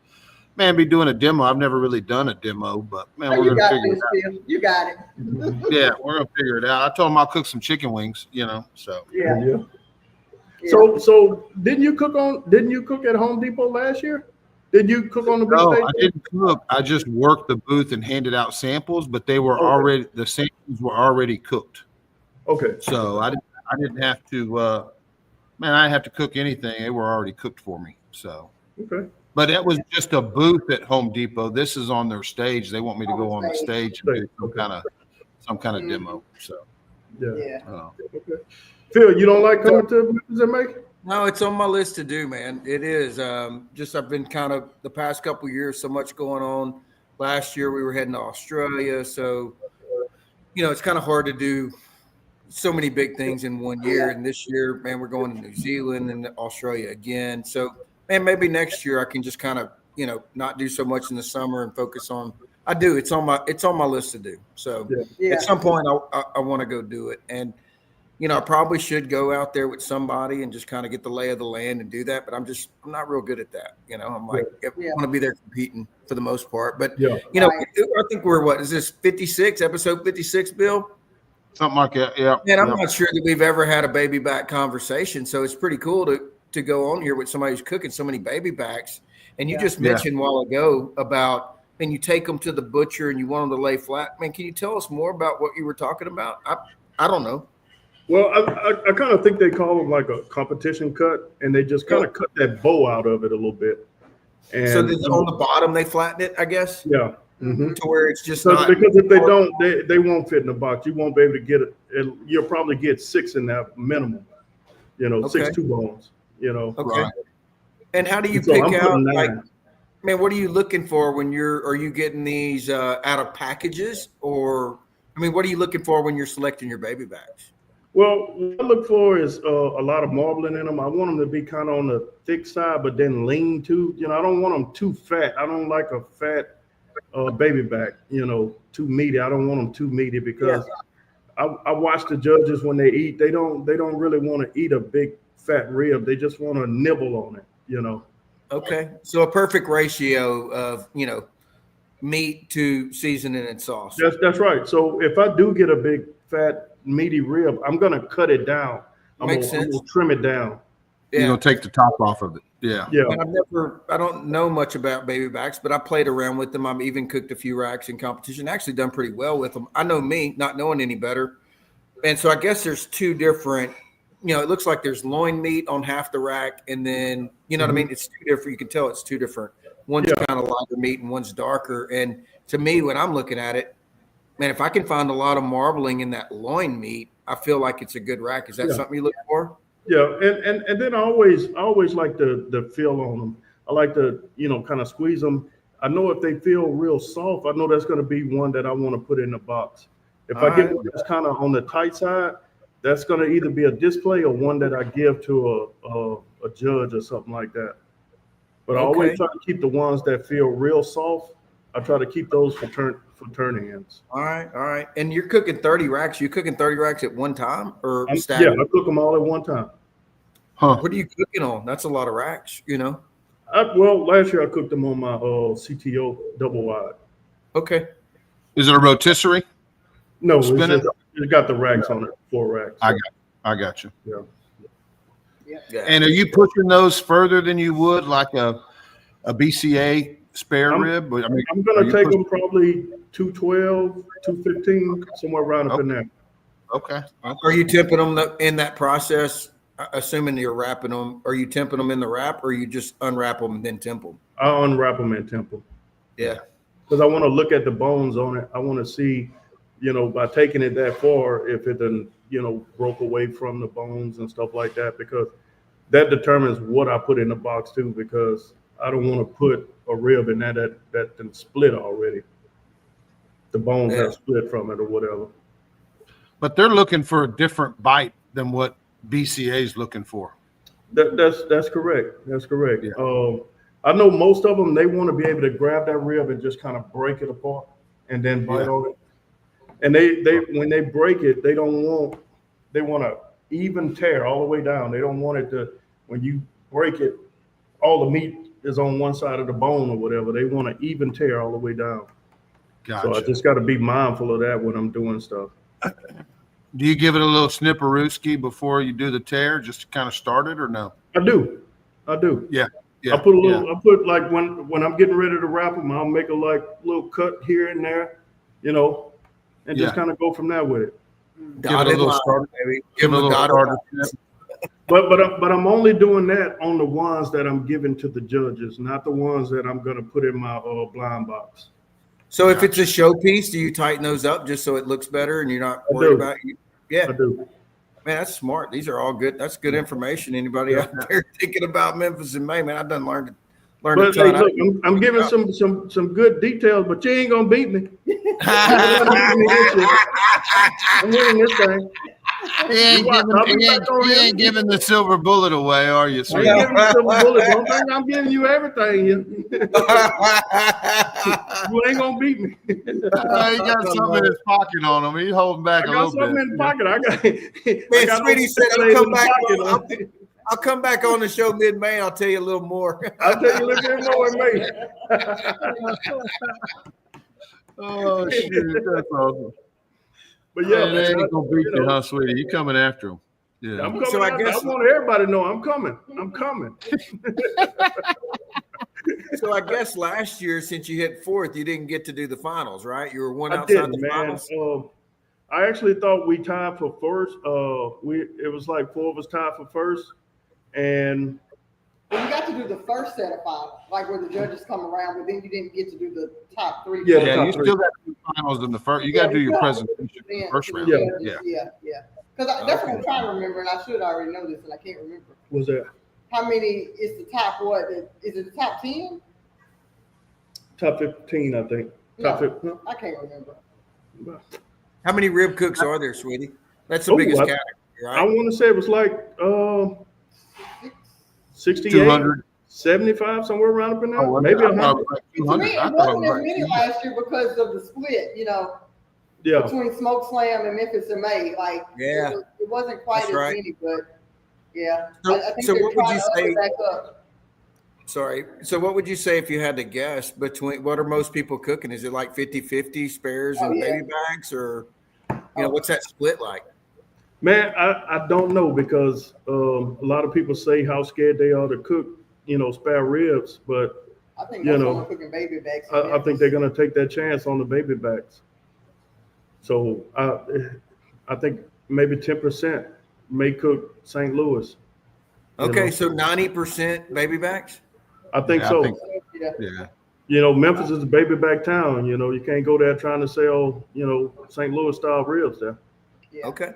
demo. I've never really done a demo, but man, we're going to figure it out. You got it. Yeah, we're going to figure it out. I told them I'll cook some chicken wings, So yeah. So didn't you cook at Home Depot last year? Did you cook on the big No, stage? I didn't cook. I just worked the booth and handed out samples, but they were the samples were already cooked. Okay. So I didn't have to I didn't have to cook anything. They were already cooked for me. So Okay. but that was just a booth at Home Depot. This is on their stage. They want me to go on the stage and do some kind of demo. So yeah. Okay. Phil, you don't like coming to Memphis and Macon? No, it's on my list to do, man. It is. Just I've been kind of the past couple of years, so much going on. Last year we were heading to Australia, so it's kind of hard to do so many big things in one year. And this year, man, we're going to New Zealand and Australia again. So, man, maybe next year I can just kind of not do so much in the summer and focus on. I do. It's on my list to do. So at some point I want to go do it. And I probably should go out there with somebody and just kind of get the lay of the land and do that. But I'm not real good at that. I'm like, I want to be there competing for the most part. But, I think we're, what is this, 56, episode 56, Bill? Something like that. Yeah. Man, I'm not sure that we've ever had a baby back conversation. So it's pretty cool to go on here with somebody who's cooking so many baby backs. And you just mentioned a while ago about, and you take them to the butcher and you want them to lay flat. Man, can you tell us more about what you were talking about? I don't know. Well, I kind of think they call them like a competition cut, and they just kind of cut that bow out of it a little bit. And so on the bottom they flatten it, I guess. Yeah. Mm-hmm. To where it's just because if they don't, they won't fit in the box. You won't be able to get it. You'll probably get 6 in that minimum. 6 2 bones. Okay. Right. And how do you pick out man, what are you looking for when are you getting these out of packages, or what are you looking for when you're selecting your baby backs? Well, what I look for is a lot of marbling in them. I want them to be kind of on the thick side, but then lean too. I don't want them too fat. I don't like a fat baby back, too meaty. I don't want them too meaty because I watch the judges when they eat. They don't really want to eat a big fat rib. They just want to nibble on it, Okay, so a perfect ratio of meat to seasoning and sauce. That's right. So if I do get a big fat meaty rib, I'm gonna cut it down. I'm gonna trim it down. Yeah. You're gonna take the top off of it. Yeah. Yeah. And I don't know much about baby backs, but I played around with them. I've even cooked a few racks in competition. Actually done pretty well with them. I know me, not knowing any better. And so I guess there's two different, it looks like there's loin meat on half the rack, and then what I mean? It's two different. You can tell it's two different. One's kind of lighter meat and one's darker. And to me, when I'm looking at it, man, if I can find a lot of marbling in that loin meat, I feel like it's a good rack. Is that something you look for? Yeah, and then I always like the feel on them. I like to kind of squeeze them. I know if they feel real soft, I know that's going to be one that I want to put in the box. If I get one that's kind of on the tight side, that's going to either be a display or one that I give to a judge or something like that. But I always try to keep the ones that feel real soft. I try to keep those for turning ends. All right. And you're cooking 30 racks. You cooking 30 racks at one time, or I cook them all at one time. Huh? What are you cooking on? That's a lot of racks, Well, last year I cooked them on my CTO double wide. Okay. Is it a rotisserie? No, it's got the racks on it, 4 racks. I got you. Yeah. And are you pushing those further than you would like a BCA spare rib? I mean, I'm going to take them probably 212, 215, somewhere around up in there. Okay. Are you temping them in that process? Assuming you're wrapping them, are you temping them in the wrap, or you just unwrap them and then temp them? I unwrap them and temp them. Yeah. Because I want to look at the bones on it. I want to see, by taking it that far, if it done, broke away from the bones and stuff like that, because that determines what I put in the box too, because I don't want to put a rib in that done split already. The bones have split from it or whatever. But they're looking for a different bite than what BCA is looking for. That's correct. That's correct. Yeah. I know most of them, they want to be able to grab that rib and just kind of break it apart and then bite on it. And they when they break it, they want to even tear all the way down. They don't want it to, when you break it, all the meat is on one side of the bone or whatever. They want to even tear all the way down. Gotcha. So I just got to be mindful of that when I'm doing stuff. Do you give it a little snipperooski before you do the tear, just to kind of start it, or no? I do. Yeah. I put a little. I put like when I'm getting ready to wrap them, I'll make a little cut here and there, and just kind of go from there with it. Dotted line, baby. Give it a little starter. But I'm only doing that on the ones that I'm giving to the judges, not the ones that I'm gonna put in my blind box. So if it's a showpiece, do you tighten those up just so it looks better and you're not worried about it? Yeah. I do. Man, that's smart. These are all good. That's good information. Anybody out there thinking about Memphis in May, man, I've done learned But hey, look, I'm giving some good details, but you ain't gonna beat me. I'm winning this thing. He ain't giving the silver bullet away, are you, I sweetie? ain't giving you silver bullet. Don't think I'm giving you everything. You ain't gonna beat me. He got something in his pocket on him. He's holding back a little bit. I got something in the pocket. Man, Sweetie said, I'll come back on the show mid-May. I'll tell you a little more. I'll tell you a little bit more in May. Oh, shoot. That's awesome. But yeah, man, they ain't gonna beat you, huh, sweetie? You coming after him? Yeah. I'm coming. So I want everybody to know I'm coming. I'm coming. So I guess last year, since you hit fourth, you didn't get to do the finals, right? You were one outside the finals. I actually thought we tied for first. It was like four of us tied for first, and well, you got to do the first set of finals, like where the judges come around, but then you didn't get to do the top three. Yeah, you still got to do finals in the first. You got to do your presentation in the first round. Yeah. Because that's what I'm trying to remember, and I should already know this, and I can't remember. What's that? How many is the top? What is it? The top 10? Top 15, I think. Top 15. I can't remember. How many rib cooks are there, sweetie? That's the biggest category, right? I want to say it was like 68, 200. 75, somewhere around up in there. Oh, maybe 100. To me, it wasn't as many last year because of the split, between Smoke Slam and Memphis in May. Like, it wasn't quite as many, but yeah. I think so what would you say? Back up. Sorry. So what would you say if you had to guess between what are most people cooking? Is it like 50-50 spares and baby backs, or what's that split like? Man, I don't know, because a lot of people say how scared they are to cook, spare ribs, but I think cooking baby backs. I think they're gonna take that chance on the baby backs. So I think maybe 10% may cook St. Louis. Okay, so 90% baby backs? I think so. Memphis is a baby back town. You can't go there trying to sell, St. Louis style ribs there. Yeah. Okay.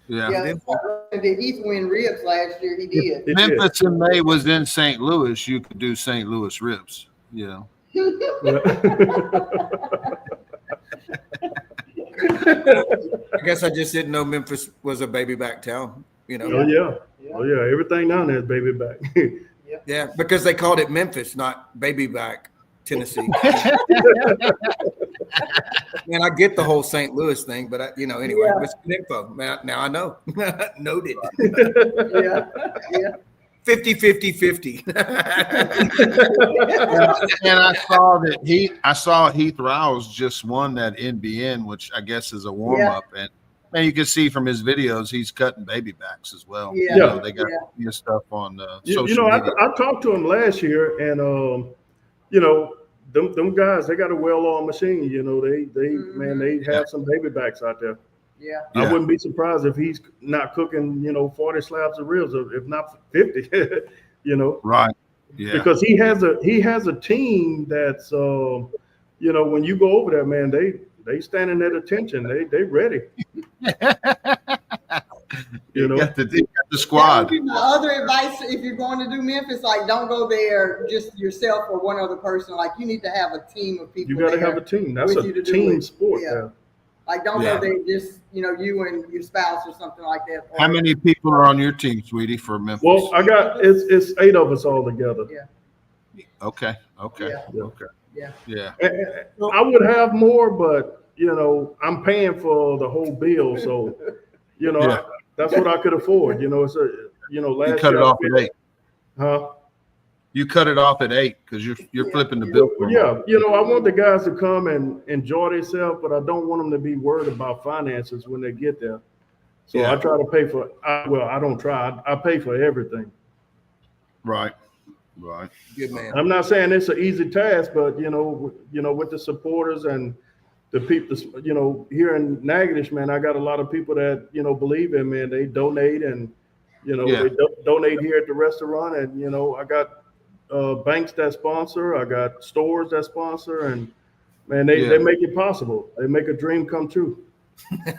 Yeah. Did Heath win ribs last year? He did. If Memphis in May was in St. Louis, you could do St. Louis ribs. I guess I just didn't know Memphis was a baby back town. Oh yeah. Everything down there is baby back. Yeah, because they called it Memphis, not baby back Tennessee. Man, I get the whole St. Louis thing, but anyway, it's good info. Now I know. Noted. 50-50-50. And I saw Heath Rouse just won that NBN, which I guess is a warm up, and you can see from his videos he's cutting baby backs as well. They got new stuff on social media. I talked to him last year, and them guys, they got a well-oiled machine. They have some baby backs out there. Yeah. I wouldn't be surprised if he's not cooking, 40 slabs of ribs, if not 50. Right. Yeah. Because he has a team that's when you go over there, man, they standing at attention. They ready. You got the squad. My other advice, if you're going to do Memphis, like, don't go there just yourself or one other person. Like, you need to have a team of people. You got to have a team. That's a team sport. Yeah. Like, don't go there just you and your spouse or something like that. How many people are on your team, sweetie, for Memphis? Well, I got it's 8 of us all together. Yeah. Okay. Yeah. I would have more, but I'm paying for the whole bill, so that's what I could afford. It's last you cut year it off at 8. Huh? You cut it off at 8 because you're flipping the bill. For Yeah, I want the guys to come and enjoy themselves, but I don't want them to be worried about finances when they get there. So I try to pay for. I don't try. I pay for everything. Right. Good man. I'm not saying it's an easy task, but with the supporters and the people, here in Natchitoches, man, I got a lot of people that believe in me and they donate and they donate here at the restaurant, and I got banks that sponsor, I got stores that sponsor, and man, they make it possible. They make a dream come true. They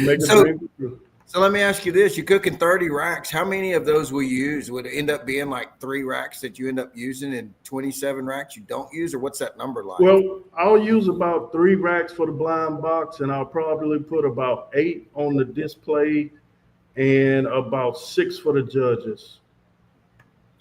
make a dream come true. So let me ask you this: you're cooking 30 racks. How many of those will you use? Would it end up being like 3 racks that you end up using and 27 racks you don't use, or what's that number like? Well, I'll use about 3 racks for the blind box, and I'll probably put about 8 on the display and about 6 for the judges.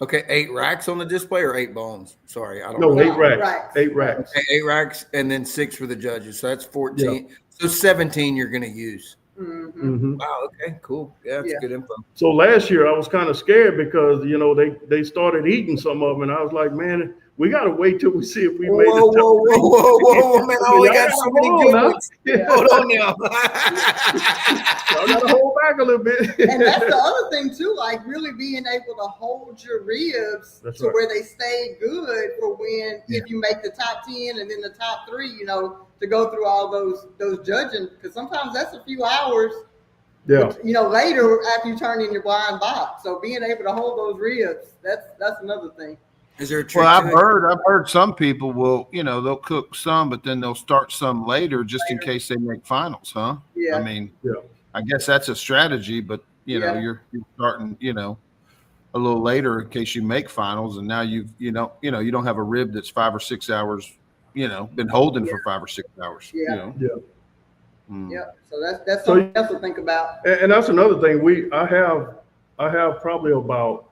Okay, 8 racks on the display or 8 bones? Sorry, I don't know. 8 racks. Racks. 8 racks. Okay, 8 racks and then 6 for the judges. So that's 14. Yeah. So 17 you're going to use. Mm-hmm. Wow. Okay. Cool. Yeah, that's good info. So last year I was kind of scared because they started eating some of them, and I was like, man, we got to wait till we see if we made it. Whoa, man! I only got so many good ones. Hold on now. I got to hold back a little bit. And that's the other thing too, like really being able to hold your ribs to where they stay good for when if you make the top 10 and then the top 3, to go through all those judging, because sometimes that's a few hours. Yeah. Later after you turn in your blind box. So being able to hold those ribs, that's another thing. Is there a trick? Well, I've heard some people will, they'll cook some, but then they'll start some later just in case they make finals, huh? Yeah. I mean, I guess that's a strategy, but you're starting, a little later in case you make finals, and now you don't have a rib that's 5 or 6 hours, been holding for 5 or 6 hours. Yeah. Yeah. So that's something else to think about. And that's another thing. I have probably about.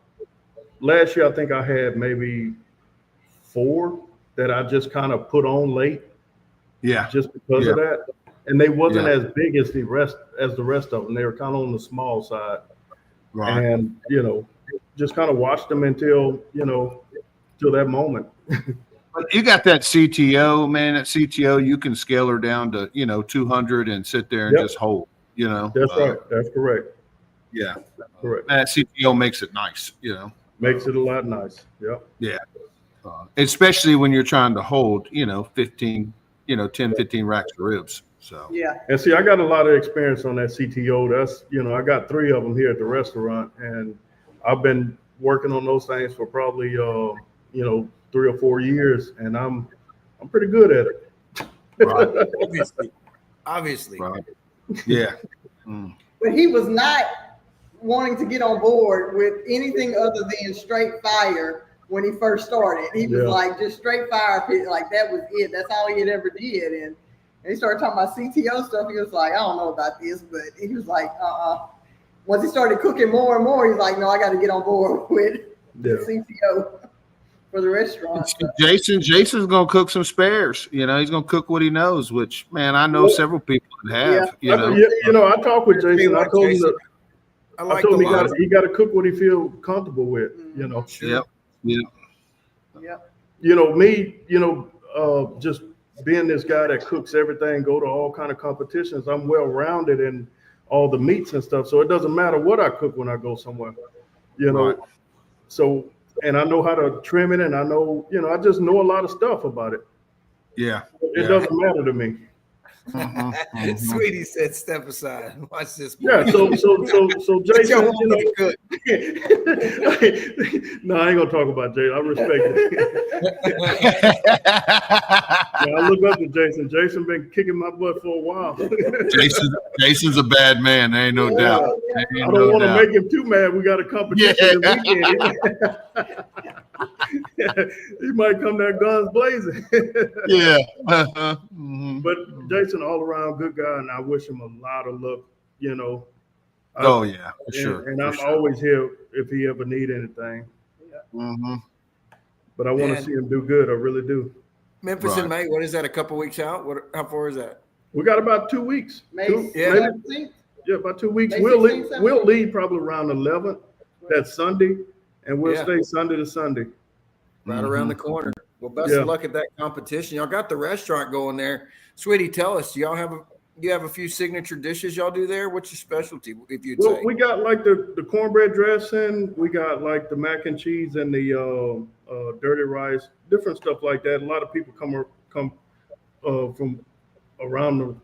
Last year, I think I had maybe 4 that I just kind of put on late. Yeah. Just because of that. And they wasn't as big as the rest of them. They were kind of on the small side. Right. And, just kind of watched them until that moment. But you got that CTO, man. That CTO, you can scale her down to, 200 and sit there and just hold, That's right. That's correct. Yeah. That's correct. That CTO makes it nice, Makes it a lot nice. Yep. Yeah. Especially when you're trying to hold, 15, 10, 15 racks of ribs. So, yeah. And see, I got a lot of experience on that CTO. That's, I got 3 of them here at the restaurant, and I've been working on those things for probably, 3 or 4 years, and I'm pretty good at it. Right. Obviously. Right. Yeah. But he was not wanting to get on board with anything other than straight fire when he first started. He was like just straight fire pit, like that was it. That's all he had ever did. And he started talking about CTO stuff. He was like, I don't know about this, but he was like, Once he started cooking more and more, he's like, no, I got to get on board with the CTO for the restaurant. Jason's gonna cook some spares. He's gonna cook what he knows. Which, man, I know several people that have. I talked with Jason. I told him that. I told him he got to cook what he feel comfortable with. Sure. Yep. Me. Just being this guy that cooks everything, go to all kind of competitions. I'm well rounded in all the meats and stuff, so it doesn't matter what I cook when I go somewhere. Right. So. And I know how to trim it, and I know, I just know a lot of stuff about it. Yeah. It doesn't matter to me. Sweetie said, "Step aside. Watch this." Yeah. So Jason, no, I ain't gonna talk about Jason. I respect it. I look up to Jason. Jason been kicking my butt for a while. Jason's a bad man. There ain't no doubt. I don't want to make him too mad. We got a competition this weekend. He might come there guns blazing. Yeah. But Jason, all around good guy, and I wish him a lot of luck. For sure. And I'm always here if he ever need anything. Mm-hmm. But I want to see him do good. I really do. Memphis in May. What is that? A couple weeks out? How far is that? We got about 2 weeks. May 17th. Yeah, about 2 weeks. We'll leave probably around 11th. that Sunday, and we'll stay Sunday to Sunday. Right around the corner. Well, best of luck at that competition. Y'all got the restaurant going there. Sweetie, tell us, do y'all have a few signature dishes y'all do there? What's your specialty, if you'd say? We got like the cornbread dressing. We got like the mac and cheese and the dirty rice, different stuff like that. A lot of people come from around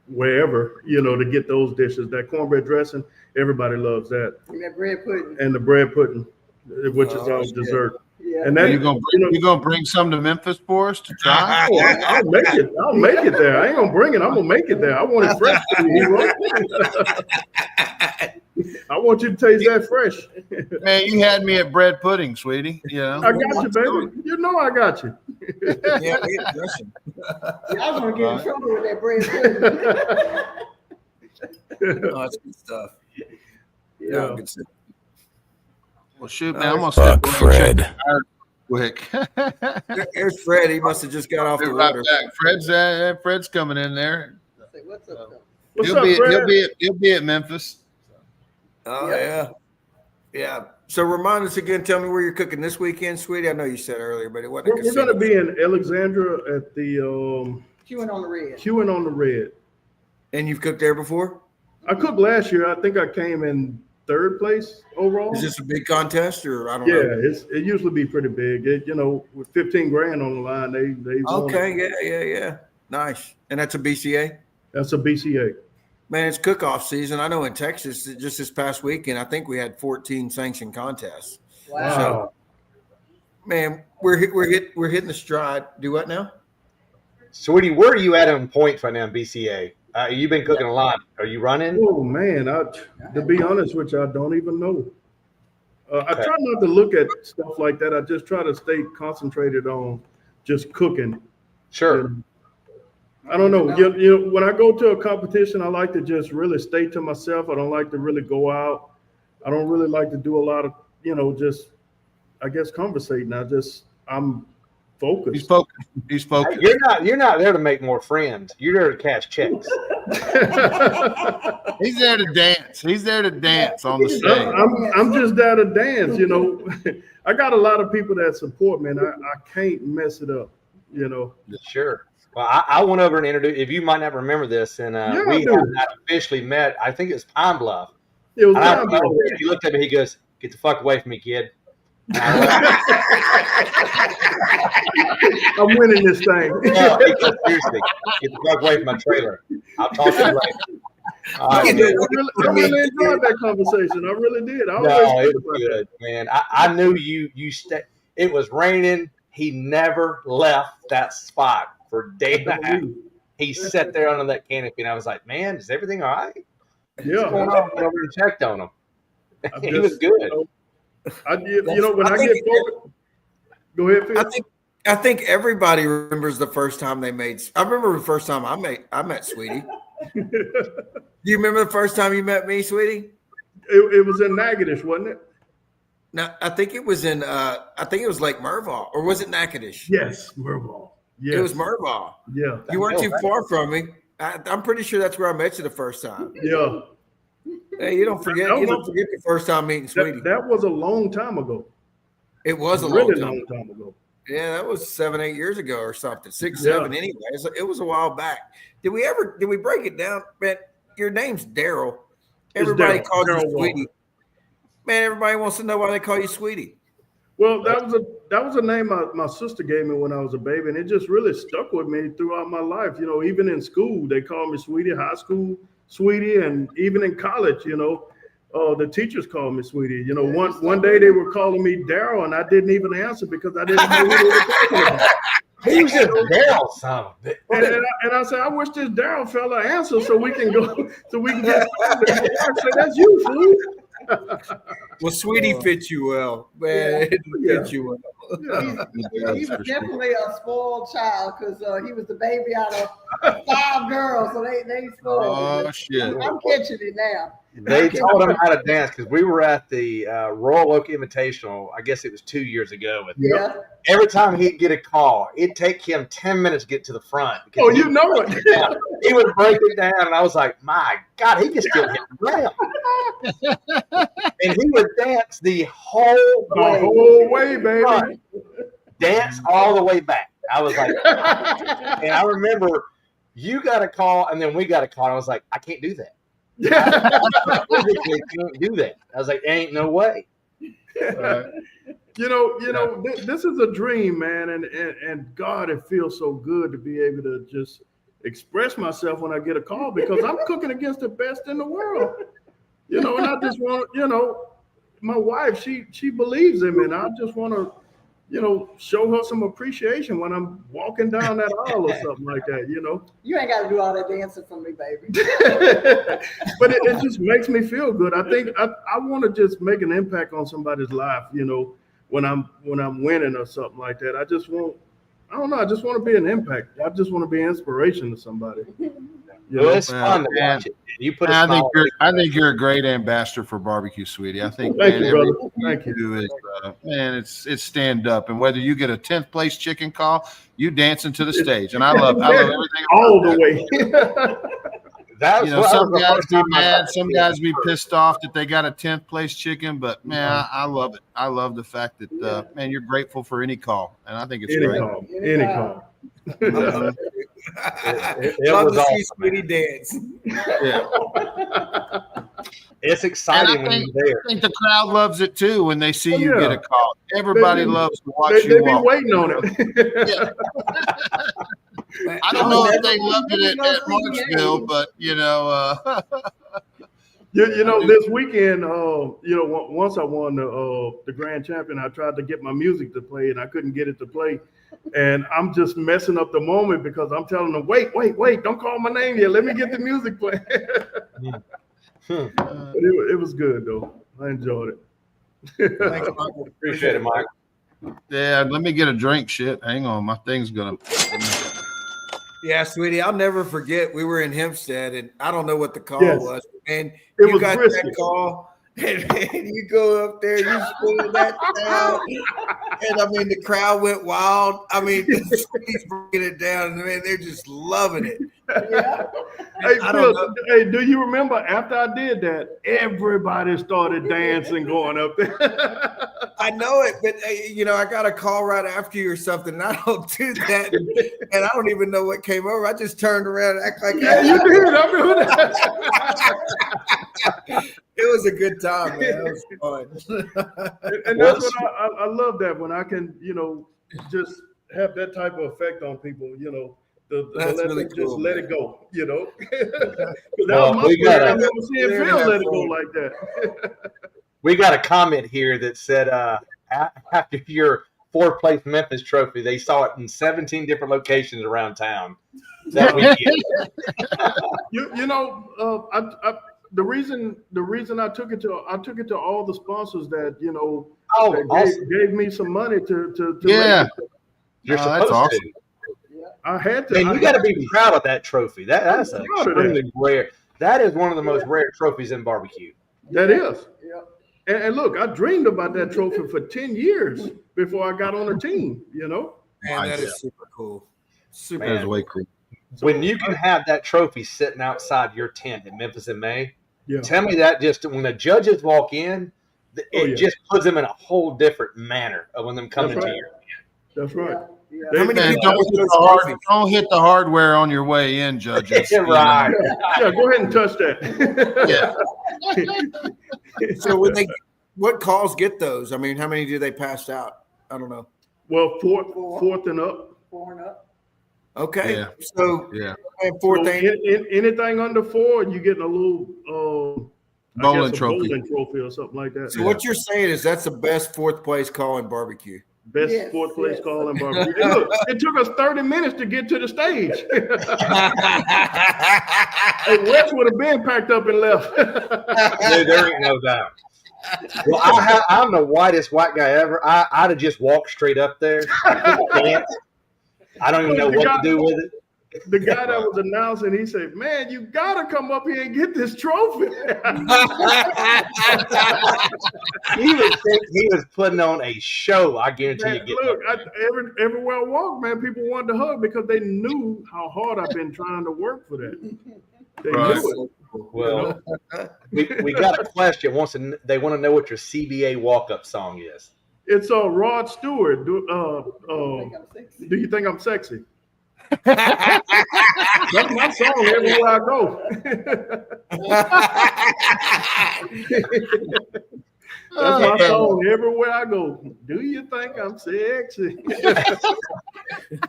wherever, to get those dishes. That cornbread dressing, everybody loves that. And that bread pudding. And the bread pudding, which is our dessert. Yeah. And then you gonna bring some to Memphis for us to try? I'll make it. I'll make it there. I ain't gonna bring it. I'm gonna make it there. I want it fresh. I want you to taste that fresh. Man, you had me at bread pudding, sweetie. I got you, baby. You know I got you. Yeah, I was gonna get in trouble with that bread pudding. Oh, that's good stuff. Yeah. Good stuff. Well, shoot, man, I'm gonna step away and check the quick. There's Fred. He must have just got off the water. Fred's coming in there. Say, what's up, though? What's up, Fred? He'll be at Memphis. Oh yeah. So remind us again. Tell me where you're cooking this weekend, sweetie. I know you said earlier, but it wasn't. We're going to be in Alexandria at the Queuing on the Red. Queuing on the Red. And you've cooked there before? I cooked last year. I think I came in 3rd place overall. Is this a big contest or I don't know? Yeah, it usually be pretty big. With 15 grand on the line, they Okay, yeah. Nice. And that's a BCA? That's a BCA. Man, it's cook-off season. I know in Texas, just this past weekend, I think we had 14 sanctioned contests. Wow. So, man, we're hitting the stride. Do what now? Sweetie, where are you at on points right now in BCA? You've been cooking a lot. Are you running? Oh man, to be honest with you, I don't even know. I try not to look at stuff like that. I just try to stay concentrated on just cooking. Sure. I don't know. When I go to a competition, I like to just really stay to myself. I don't like to really go out. I don't really like to do a lot of, just, I guess, conversating. I'm focused. He's focused. You're not there to make more friends. You're there to cash checks. He's there to dance. He's there to dance on the stage. I'm just there to dance. I got a lot of people that support me, and I can't mess it up. Sure. Well, I went over and introduced. If you might not remember this, and we had not officially met. I think it was Pine Bluff. It was Pine Bluff. He looked at me. He goes, "Get the fuck away from me, kid." I'm winning this thing. No, seriously, get the fuck away from my trailer. I'll talk to you later. I really enjoyed that conversation. I really did. It was good, man. I knew you. It was raining. He never left that spot for day and a half. He sat there under that canopy, and I was like, "Man, is everything all right?" Yeah. What's going on? I went over and checked on him. He was good. I did. When I get focused. Go ahead, Phil. I think everybody remembers the first time they made. I remember the first time I met Sweetie. Do you remember the first time you met me, Sweetie? It was in Natchitoches, wasn't it? No, I think it was in. I think it was Lake Mervale, or was it Natchitoches? Yes, Mervale. Yes. It was Mervale. Yeah, you weren't too far from me. I'm pretty sure that's where I met you the first time. Yeah. Hey, you don't forget. You don't forget the first time meeting Sweetie. That was a long time ago. It was a really long time ago. Yeah, that was 7-8 years ago or something. 6, 7 anyway. It was a while back. Did we break it down? Man, your name's Daryl. Everybody calls you Sweetie. Man, everybody wants to know why they call you Sweetie. Well, that was a name my sister gave me when I was a baby, and it just really stuck with me throughout my life. Even in school, they called me Sweetie, high school Sweetie, and even in college, the teachers called me Sweetie. One day they were calling me Daryl, and I didn't even answer because I didn't know who they were talking about. Who's this Daryl son? And I said, I wish this Daryl fella answer so we can get started. I said, that's you, fool. Well, Sweetie fits you well, man. It fits you well. He was definitely a spoiled child because he was the baby out of 5 girls, so they spoiled him. Oh shit! I'm catching it now. They taught him how to dance because we were at the Royal Oak Invitational. I guess it was 2 years ago. And Yeah. every time he'd get a call, it'd take him 10 minutes to get to the front. Oh, you know it. He would break it down, and I was like, my God, he can still hit the ground. And he would dance the whole way, baby. Front, dance all the way back. I was like, and I remember you got a call, and then we got a call. And I was like, I can't do that. I physically can't do that. I was like, ain't no way. This is a dream, man, and God, it feels so good to be able to just express myself when I get a call because I'm cooking against the best in the world. And I just want, my wife, she believes in me, and I just want to, show her some appreciation when I'm walking down that aisle or something like that, You ain't got to do all that dancing for me, baby. But it just makes me feel good. I think I want to just make an impact on somebody's life, when I'm winning or something like that. I just want to be an impact. I just want to be an inspiration to somebody. It's fun to watch it. You put I think you're a great ambassador for Barbecue Sweetie. I think Thank you, brother. Thank you. Do is, it's stand up, and whether you get a 10th place chicken call, you dancing to the stage, and I love everything all the way. Some guys be mad, some guys be pissed off that they got a 10th place chicken, but man, I love it. I love the fact that man, you're grateful for any call, and I think it's great. Any call. It love to see Sweetie dance. Yeah. It's exciting when you're there. I think the crowd loves it too when they see you get a call. Everybody loves to watch you walk. They be waiting on it. I don't know if they loved it at Marksville, but this weekend, once I won the grand champion, I tried to get my music to play and I couldn't get it to play. And I'm just messing up the moment because I'm telling them, wait, don't call my name yet. Let me get the music playing. But it was good though. I enjoyed it. Thanks, Michael. Appreciate it, Mike. Yeah, let me get a drink. Shit, hang on, my thing's gonna. Yeah, Sweetie, I'll never forget. We were in Hempstead, and I don't know what the call was, and you got brisket. that call, and you go up there, you spin that down, and I mean the crowd went wild. I mean, he's breaking it down, and man, they're just loving it. Yeah. Hey, Phil, do you remember after I did that, everybody started dancing going up there? I know it, but I got a call right after you or something, and I don't do that, and I don't even know what came over. I just turned around and act like you did. I remember that. It was a good time, man. It was fun. And that's what I love that when I can, just have that type of effect on people, That's really cool, just let man. it go, That was my first time ever seeing Phil let it go like that. We got a comment here that said after your 4th place Memphis trophy, they saw it in 17 different locations around town that weekend. The reason I took it to all the sponsors that gave me some money to yeah. You're supposed that's awesome. to. I had to. And you got to be proud of that trophy. That's extremely rare. That is one of the most rare trophies in barbecue. That is. Yeah. And look, I dreamed about that trophy for 10 years before I got on the team. Man, that is super cool. That is way cool. When you can have that trophy sitting outside your tent in Memphis in May, Yeah. tell me that just when the judges walk in, it just puts them in a whole different manner of when them coming into your tent. That's right. Yeah. How many people Don't hit the hardware on your way in, judges. Right. Yeah, go ahead and touch that. So what calls get those? I mean, how many do they pass out? I don't know. Well, fourth and up. 4 and up. Okay. Yeah. So and fourth So ain't anything under 4, you're getting a little Bowling trophy. bowling trophy or something like that. so what you're saying is that's the best 4th place call in barbecue. Best Yes, 4th place yes. call in barbecue. Hey, look, it took us 30 minutes to get to the stage. Hey, Wes would have been packed up and left. Dude, there ain't no doubt. Well, I'm the whitest white guy ever. I'd have just walked straight up there. I don't even know what to do with it. the guy that was announcing, he said, "Man, you gotta come up here and get this trophy." he was putting on a show. I guarantee you. Look, everywhere I walk, man, people wanted to hug because they knew how hard I've been trying to work for that. They knew it. Well, we got a question. They want to know what your CBA walk-up song is. It's Rod Stewart. Do you think I'm sexy? That's my song everywhere I go. That's my song everywhere I go. Do you think I'm sexy?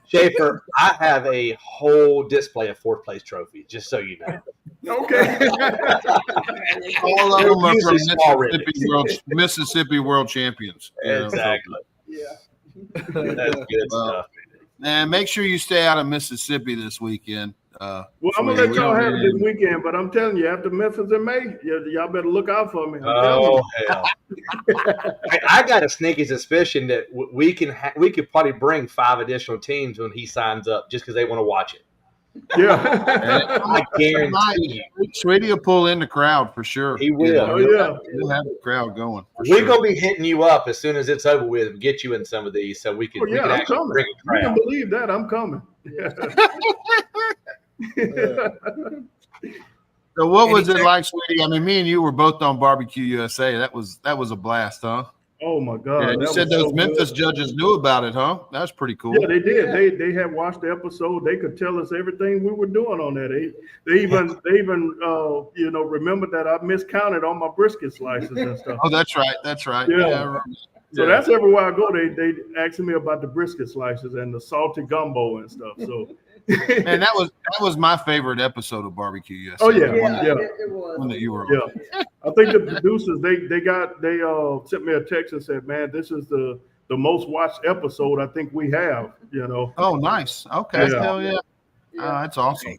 Schaefer, I have a whole display of fourth place trophies, just so you know. Okay. All of them are from Mississippi World Champions. Exactly. Yeah. That's good stuff. And make sure you stay out of Mississippi this weekend. Well, I'm gonna let y'all have it this weekend, but I'm telling you, after Memphis in May, y'all better look out for me. Oh hell! I got a sneaky suspicion that we could probably bring 5 additional teams when he signs up, just because they want to watch it. Yeah, I guarantee you. Sweetie will pull in the crowd for sure. He will. Oh yeah, he'll have the crowd going. We're gonna be hitting you up as soon as it's over with and get you in some of these, so we can. Oh, yeah, I'm coming. You can believe that I'm coming. Yeah. So what was it like, Sweetie? I mean, me and you were both on Barbecue USA. That was a blast, huh? Oh my God! Yeah, you said those Memphis judges knew about it, huh? That was pretty cool. Yeah, they did. Yeah. They had watched the episode. They could tell us everything we were doing on that. They even remembered that I miscounted on my brisket slices and stuff. Oh, that's right. That's right. Yeah. So that's everywhere I go. They asking me about the brisket slices and the salty gumbo and stuff. So. And that was my favorite episode of Barbecue USA. Oh yeah, it was. One that you were on. Yeah. I think the producers they sent me a text and said, "Man, this is the most watched episode I think we have." Oh, nice. Okay. Yeah. Hell yeah. That's awesome.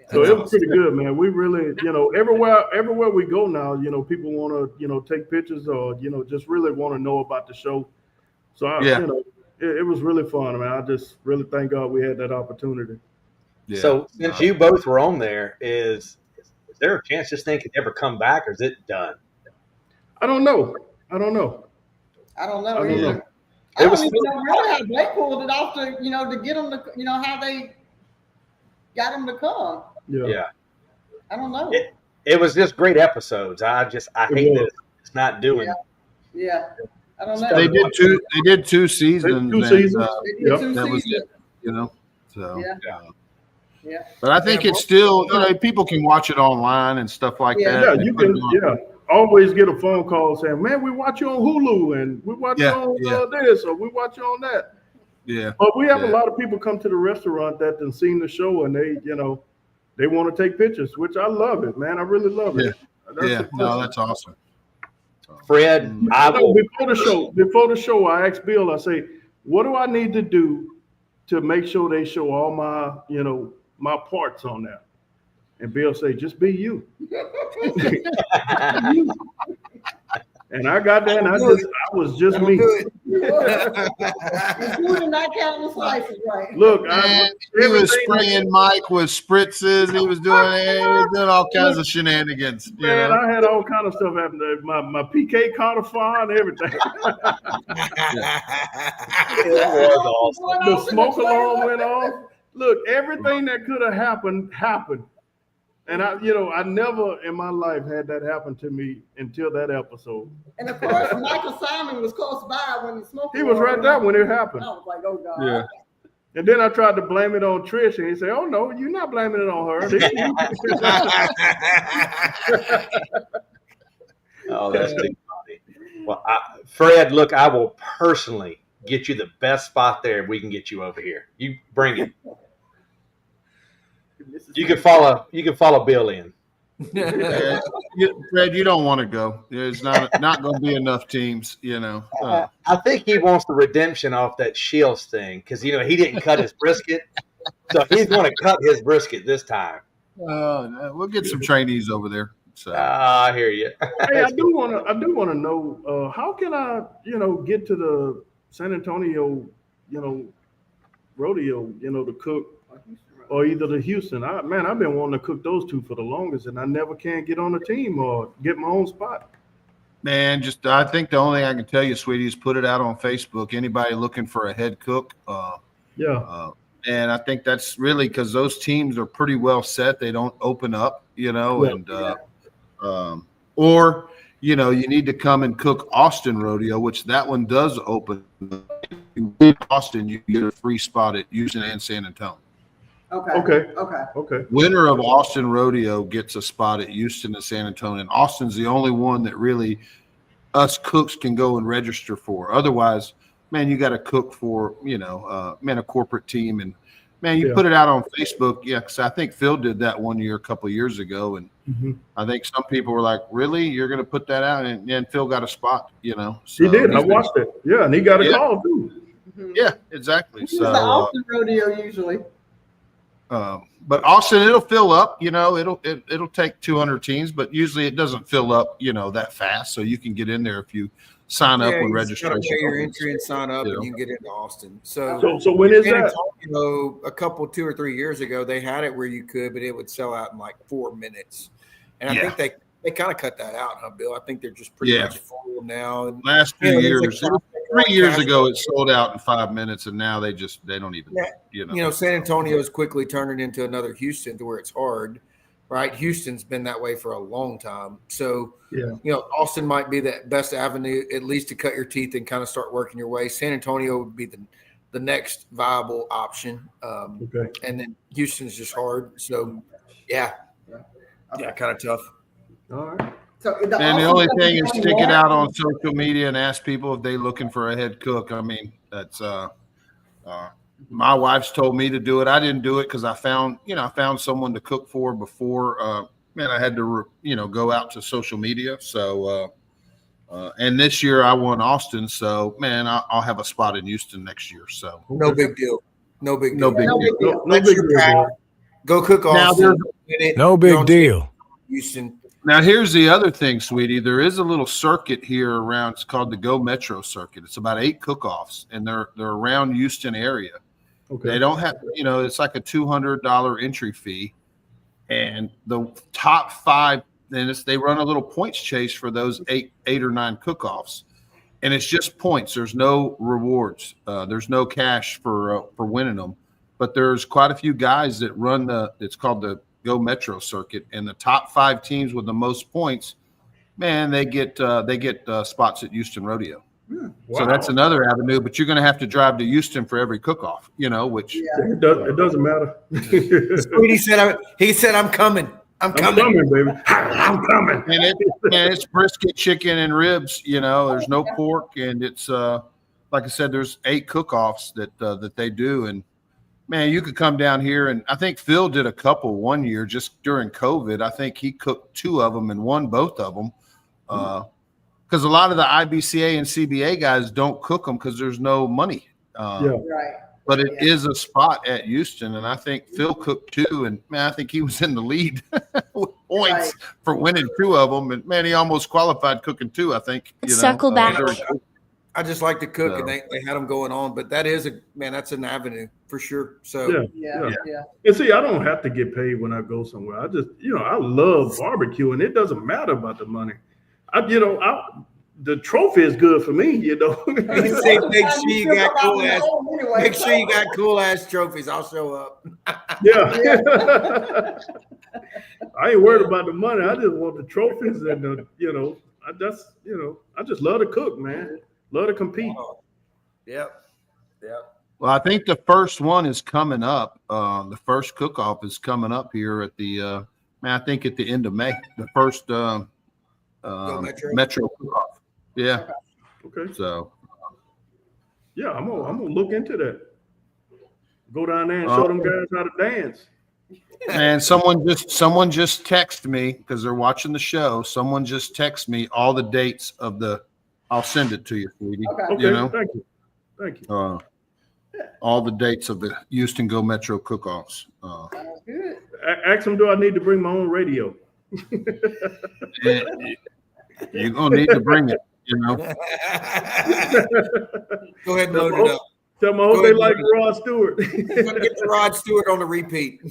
So it was pretty good, man. We really, everywhere we go now, people want to, take pictures or, just really want to know about the show. So it was really fun, man. I just really thank God we had that opportunity. Yeah. So since you both were on there, is there a chance this thing could ever come back, or is it done? I don't know. I don't know either. I don't even know really how they pulled it off to get them to, how they got them to come. Yeah. I don't know. It was just great episodes. I hate that it's not doing. Yeah. I don't know. They did 2 seasons. They did 2 seasons. That was it. So yeah. But I think it's still, people can watch it online and stuff like that. Yeah, you can. Always get a phone call saying, "Man, we watch you on Hulu and we watch you on this or we watch you on that." Yeah. But we have a lot of people come to the restaurant that have seen the show and they want to take pictures, which I love it, man. I really love it. That's awesome. Fred, before the show, I asked Bill, I say, "What do I need to do to make sure they show all my, my parts on there?" And Bill say, "Just be you." And I got that, and I was just me. Including not counting the slices, right? Look, he was spraying Mike with spritzes. He was doing all kinds of shenanigans. Man, I had all kind of stuff happen. My PK caught a fire and everything. That was awesome. The smoke alarm went off. Look, everything that could have happened happened. And I never in my life had that happen to me until that episode. And of course, Michael Simon was close by when the smoke. He was right there when it happened. I was like, oh God. Yeah. And then I tried to blame it on Trish, and he said, "Oh no, you're not blaming it on her." Oh, that's too funny. Well, Fred, look, I will personally get you the best spot there. We can get you over here. You bring it. You can follow Bill in. Fred, you don't want to go. There's not going to be enough teams, I think he wants the redemption off that Shields thing because he didn't cut his brisket, so he's going to cut his brisket this time. We'll get some trainees over there. So I hear you. Hey, I do want to know how can I get to the San Antonio rodeo to cook. or either the Houston. I've been wanting to cook those two for the longest, and I never can get on a team or get my own spot. Man, I think the only thing I can tell you, sweetie, is put it out on Facebook. Anybody looking for a head cook, and I think that's really because those teams are pretty well set. They don't open up, or you need to come and cook Austin Rodeo, which that one does open. In Austin, you get a free spot at Houston and San Antonio. Okay. Winner of Austin Rodeo gets a spot at Houston and San Antonio. And Austin's the only one that really us cooks can go and register for. Otherwise, man, you got to cook for, a corporate team. And, man, you put it out on Facebook. Yeah, because I think Phil did that one year a couple of years ago. And I think some people were like, really? You're going to put that out? And Phil got a spot, So he did. I watched it. Yeah, and he got a call, too. Yeah, exactly. It's the Austin Rodeo usually. But Austin, it'll fill up. It'll take 200 teams, but usually it doesn't fill up, that fast. So you can get in there if you sign up when registration. Pay your entry and sign up, and you can get into Austin. So when is that? A couple 2 or 3 years ago, they had it where you could, but it would sell out in like 4 minutes. And I think they kind of cut that out, huh, Bill? I think they're just pretty much full now. And last few years, 3 years ago, it sold out in 5 minutes, and now they don't even. San Antonio's quickly turning into another Houston to where it's hard, right? Houston's been that way for a long time. So, Austin might be the best avenue, at least to cut your teeth and kind of start working your way. San Antonio would be the next viable option. And then Houston's just hard. So, kind of tough. All right. So the only thing is stick it out on social media and ask people if they're looking for a head cook. I mean, that's my wife's told me to do it. I didn't do it because I found someone to cook for before. I had to go out to social media. So and this year I won Austin. So man, I'll have a spot in Houston next year. So no big deal. No big deal. No big deal. Go cook Austin. No big deal. Houston. Now, here's the other thing, sweetie. There is a little circuit here around. It's called the Go Metro Circuit. It's about 8 cook-offs, and they're around Houston area. Okay. They don't have, it's like a $200 entry fee, and the top 5. Then they run a little points chase for those 8 or 9 cook-offs, and it's just points. There's no rewards. There's no cash for winning them, but there's quite a few guys that run it's called the Go Metro Circuit, and the top 5 teams with the most points, man, they get spots at Houston Rodeo. Wow. So that's another avenue, but you're going to have to drive to Houston for every cook-off, which it doesn't matter. He said, I'm coming. I'm coming, baby. I'm coming. And it's brisket, chicken, and ribs. There's no pork, and it's like I said, there's 8 cook-offs that they do, and man, you could come down here, and I think Phil did a couple one year just during COVID. I think he cooked 2 of them and won both of them because a lot of the IBCA and CBA guys don't cook them because there's no money. Right. But it is a spot at Houston, and I think Phil cooked 2, and man, I think he was in the lead with points for winning 2 of them, and man, he almost qualified cooking 2. I think. Circle back. I just like to cook, and they had them going on. But that's an avenue for sure. So yeah. And see, I don't have to get paid when I go somewhere. I just, I love barbecue, and it doesn't matter about the money. The trophy is good for me. Make sure you got cool ass. Make sure you got cool ass trophies. I'll show up. Yeah. I ain't worried about the money. I just want the trophies and I just love to cook, man. Love to compete. Yep. Well, I think the first one is coming up. The first cook-off is coming up here at the I think at the end of May. The first Metro cook-off. Yeah. Okay. So. Yeah, I'm gonna look into that. Go down there and show them guys how to dance. And someone just texted me because they're watching the show. Someone just texted me all the dates of the. I'll send it to you, sweetie. Okay. Thank you. All the dates of the Houston Go Metro cook-offs. Ask them, do I need to bring my own radio? You're gonna need to bring it. Go ahead and load it up. Tell them I hope they like Rod Stewart. Get the Rod Stewart on the repeat.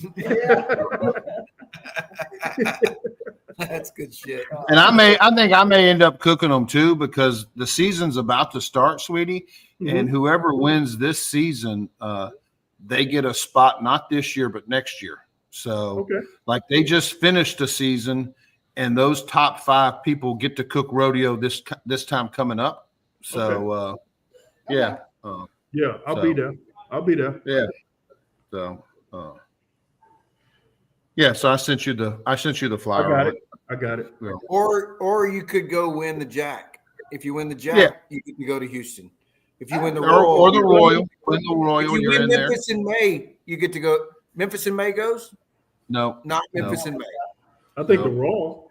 That's good shit. And I think I may end up cooking them too, because the season's about to start, sweetie. Mm-hmm. And whoever wins this season, they get a spot, not this year, but next year. So like they just finished the season, and those top 5 people get to cook rodeo this time coming up. So yeah. Yeah, I'll be there. Yeah. So yeah, so I sent you the flyer. I got it. Yeah. Or you could go win the Jack. If you win the Jack, you get to go to Houston. If you win the Royal, or the Royal, win the Royal, if you you're win in Memphis in May, you get to go. Memphis in May goes? No, not Memphis in May. I think the Royal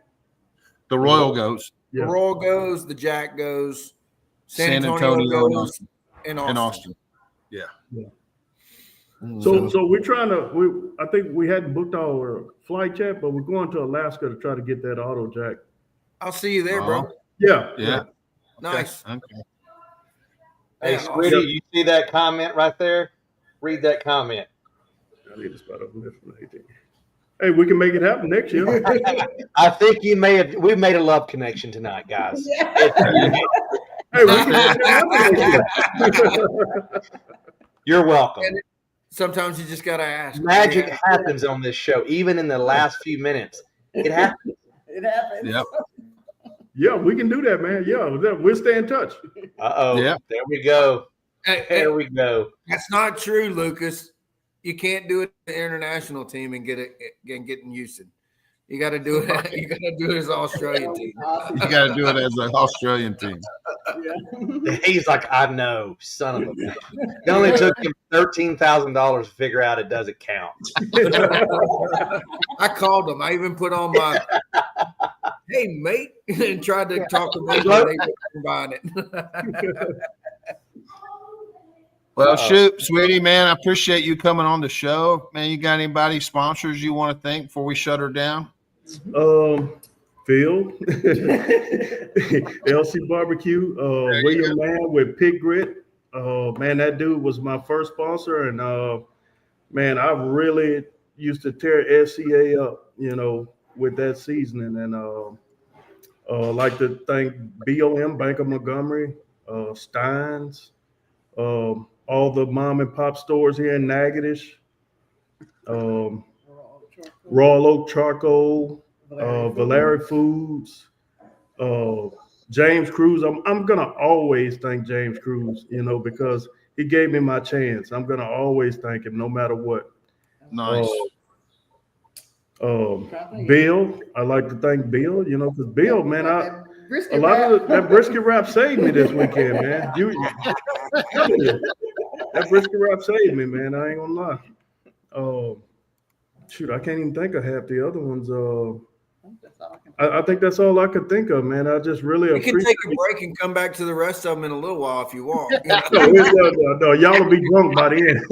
goes. The Royal goes. The Jack goes. San Antonio goes, and Austin. Yeah. So we're trying to. I think we hadn't booked our flight yet, but we're going to Alaska to try to get that auto jack. I'll see you there, bro. Yeah. Nice. Okay. Hey, Squiddy, you see that comment right there? Read that comment. I need to spot up this from 18. Hey, we can make it happen next year. I think we made a love connection tonight, guys. Hey, we can make it happen next year. You're welcome. And sometimes you just gotta ask. Magic happens on this show, even in the last few minutes. It happens. It happens. Yep. Yeah, we can do that, man. Yeah, we'll stay in touch. There we go. There we go. That's not true, Lucas. You can't do it the international team and get in Houston. You got to do it. You got to do it as an Australian team. You got to do it as an Australian team. He's like, I know, son of a bitch. It only took him $13,000 to figure out it doesn't count. I called him. I even put on my "Hey, mate," and tried to talk to them. They weren't buying it. Well, shoot, sweetie, man, I appreciate you coming on the show. Man, you got anybody sponsors you want to thank before we shut her down? Phil, LC Barbecue, William Mann with Pig Grit. Man, that dude was my first sponsor, and man, I really used to tear SCA up, with that seasoning. And like to thank BOM, Bank of Montgomery, Steins, all the mom and pop stores here in Natchitoches, Raw Oak Charcoal, Valeric Foods, James Cruz. I'm gonna always thank James Cruz, because he gave me my chance. I'm gonna always thank him no matter what. Nice. Bill, I like to thank Bill, because Bill, man, a lot of that brisket wrap saved me this weekend, man. That brisket wrap saved me, man. I ain't gonna lie. Shoot, I can't even think of half the other ones. I think that's all I could think of, man. I just really appreciate. You can take a break and come back to the rest of them in a little while if you want. No, y'all will be drunk by the end.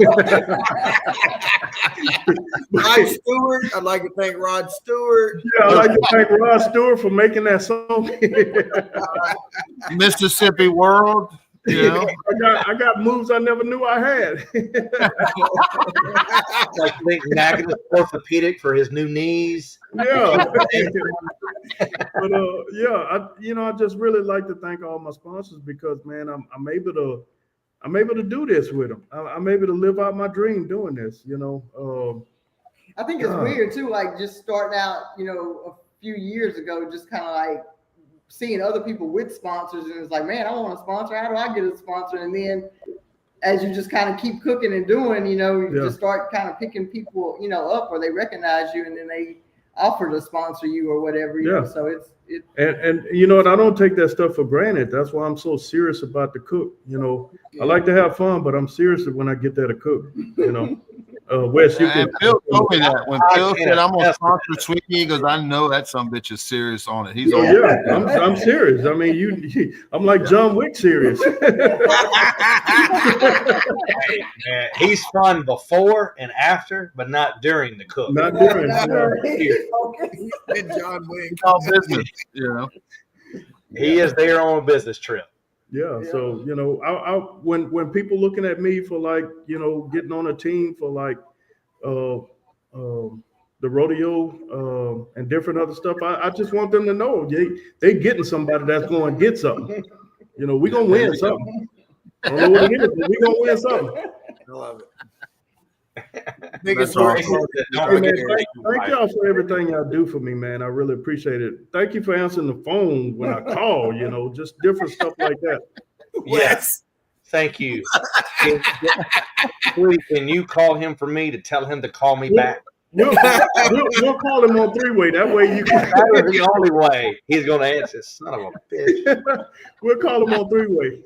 Rod Stewart, I'd like to thank Rod Stewart. Yeah, I'd like to thank Rod Stewart for making that song. Mississippi World. I got moves I never knew I had. Like thank Natchitoches Orthopedic for his new knees. Yeah. But I just really like to thank all my sponsors, because man, I'm able to do this with them. I'm able to live out my dream doing this. I think it's weird too, like just starting out, a few years ago, just kind of like seeing other people with sponsors, and it's like, man, I want a sponsor. How do I get a sponsor? And then as you just kind of keep cooking and doing, you just start kind of picking people, up, or they recognize you, and then they offer to sponsor you or whatever. So it's and you know what? I don't take that stuff for granted. That's why I'm so serious about the cook. I like to have fun, but I'm serious when I get there to cook. Wes, you can. Phil told me that when Phil said I'm gonna sponsor Sweetie, he goes, I know that some bitch is serious on it. He's I'm serious. I mean, I'm like John Wick serious. Hey, man, he's fun before and after, but not during the cook. Not during. John Wick. all business, He is there on a business trip. Yeah. So, I when people looking at me for like, getting on a team for like uh, the rodeo and different other stuff, I just want them to know they getting somebody that's going to get something. We gonna win something. I don't know what it is, but we gonna win something. I love it. Biggest That's work. awesome. Hey, man, thank y'all for everything y'all do for me, man. I really appreciate it. Thank you for answering the phone when I call, just different stuff like that. Yes. Thank you. Can you call him for me to tell him to call me back? We'll call him on three-way. That way you can. That is the only way he's going to answer. Son of a bitch. We'll call him on three-way.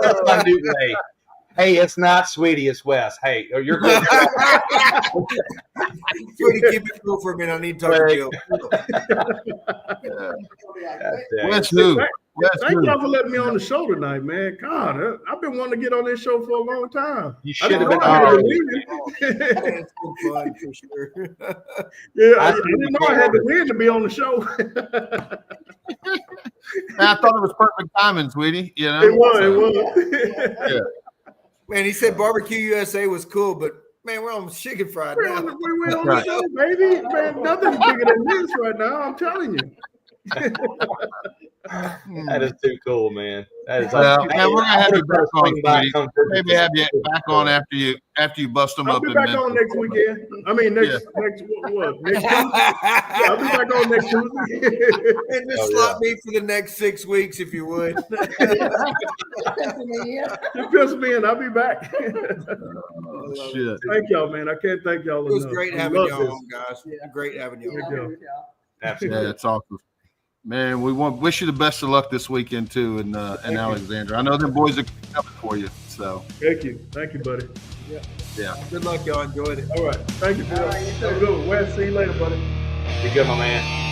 That's my new way. Hey, it's not Sweetie, it's Wes. Hey, you're good. Sweetie, keep it cool for a minute. I need to talk to Bill. Wes who? Thank y'all for letting me on the show tonight, man. God, I've been wanting to get on this show for a long time. You should have been on. It's been fun for sure. Yeah, I didn't know I had to win to be on the show. I thought it was perfect timing, sweetie. It was. Yeah. Man, he said Barbecue USA was cool, but man, we're on Shiggin Fried now. We're on the show, baby. Man, nothing's bigger than this right now. I'm telling you. That is too cool, man. That is Well, like, man, we're gonna have you back on, sweetie. Maybe have you visit. back on after you bust them I'll up be in back Memphis. on next weekend. I mean, next Tuesday? Yeah, I'll be back on next Tuesday. And just slot me for the next 6 weeks if you would. Just piss me in. I'll be back. Oh, shit. Thank y'all, man. I can't thank y'all It was enough. great I having love y'all this. on, guys. Great having y'all Thank on. you. Absolutely. Yeah, it's awesome. Man, we wish you the best of luck this weekend too in Alexandria. I know them boys are coming for you. So Thank you, buddy. yeah. Good luck, y'all. Enjoyed it. All right. Thank you, Bill. All right, you too. Have a good one. Wes, see you later, buddy. Be good, my man.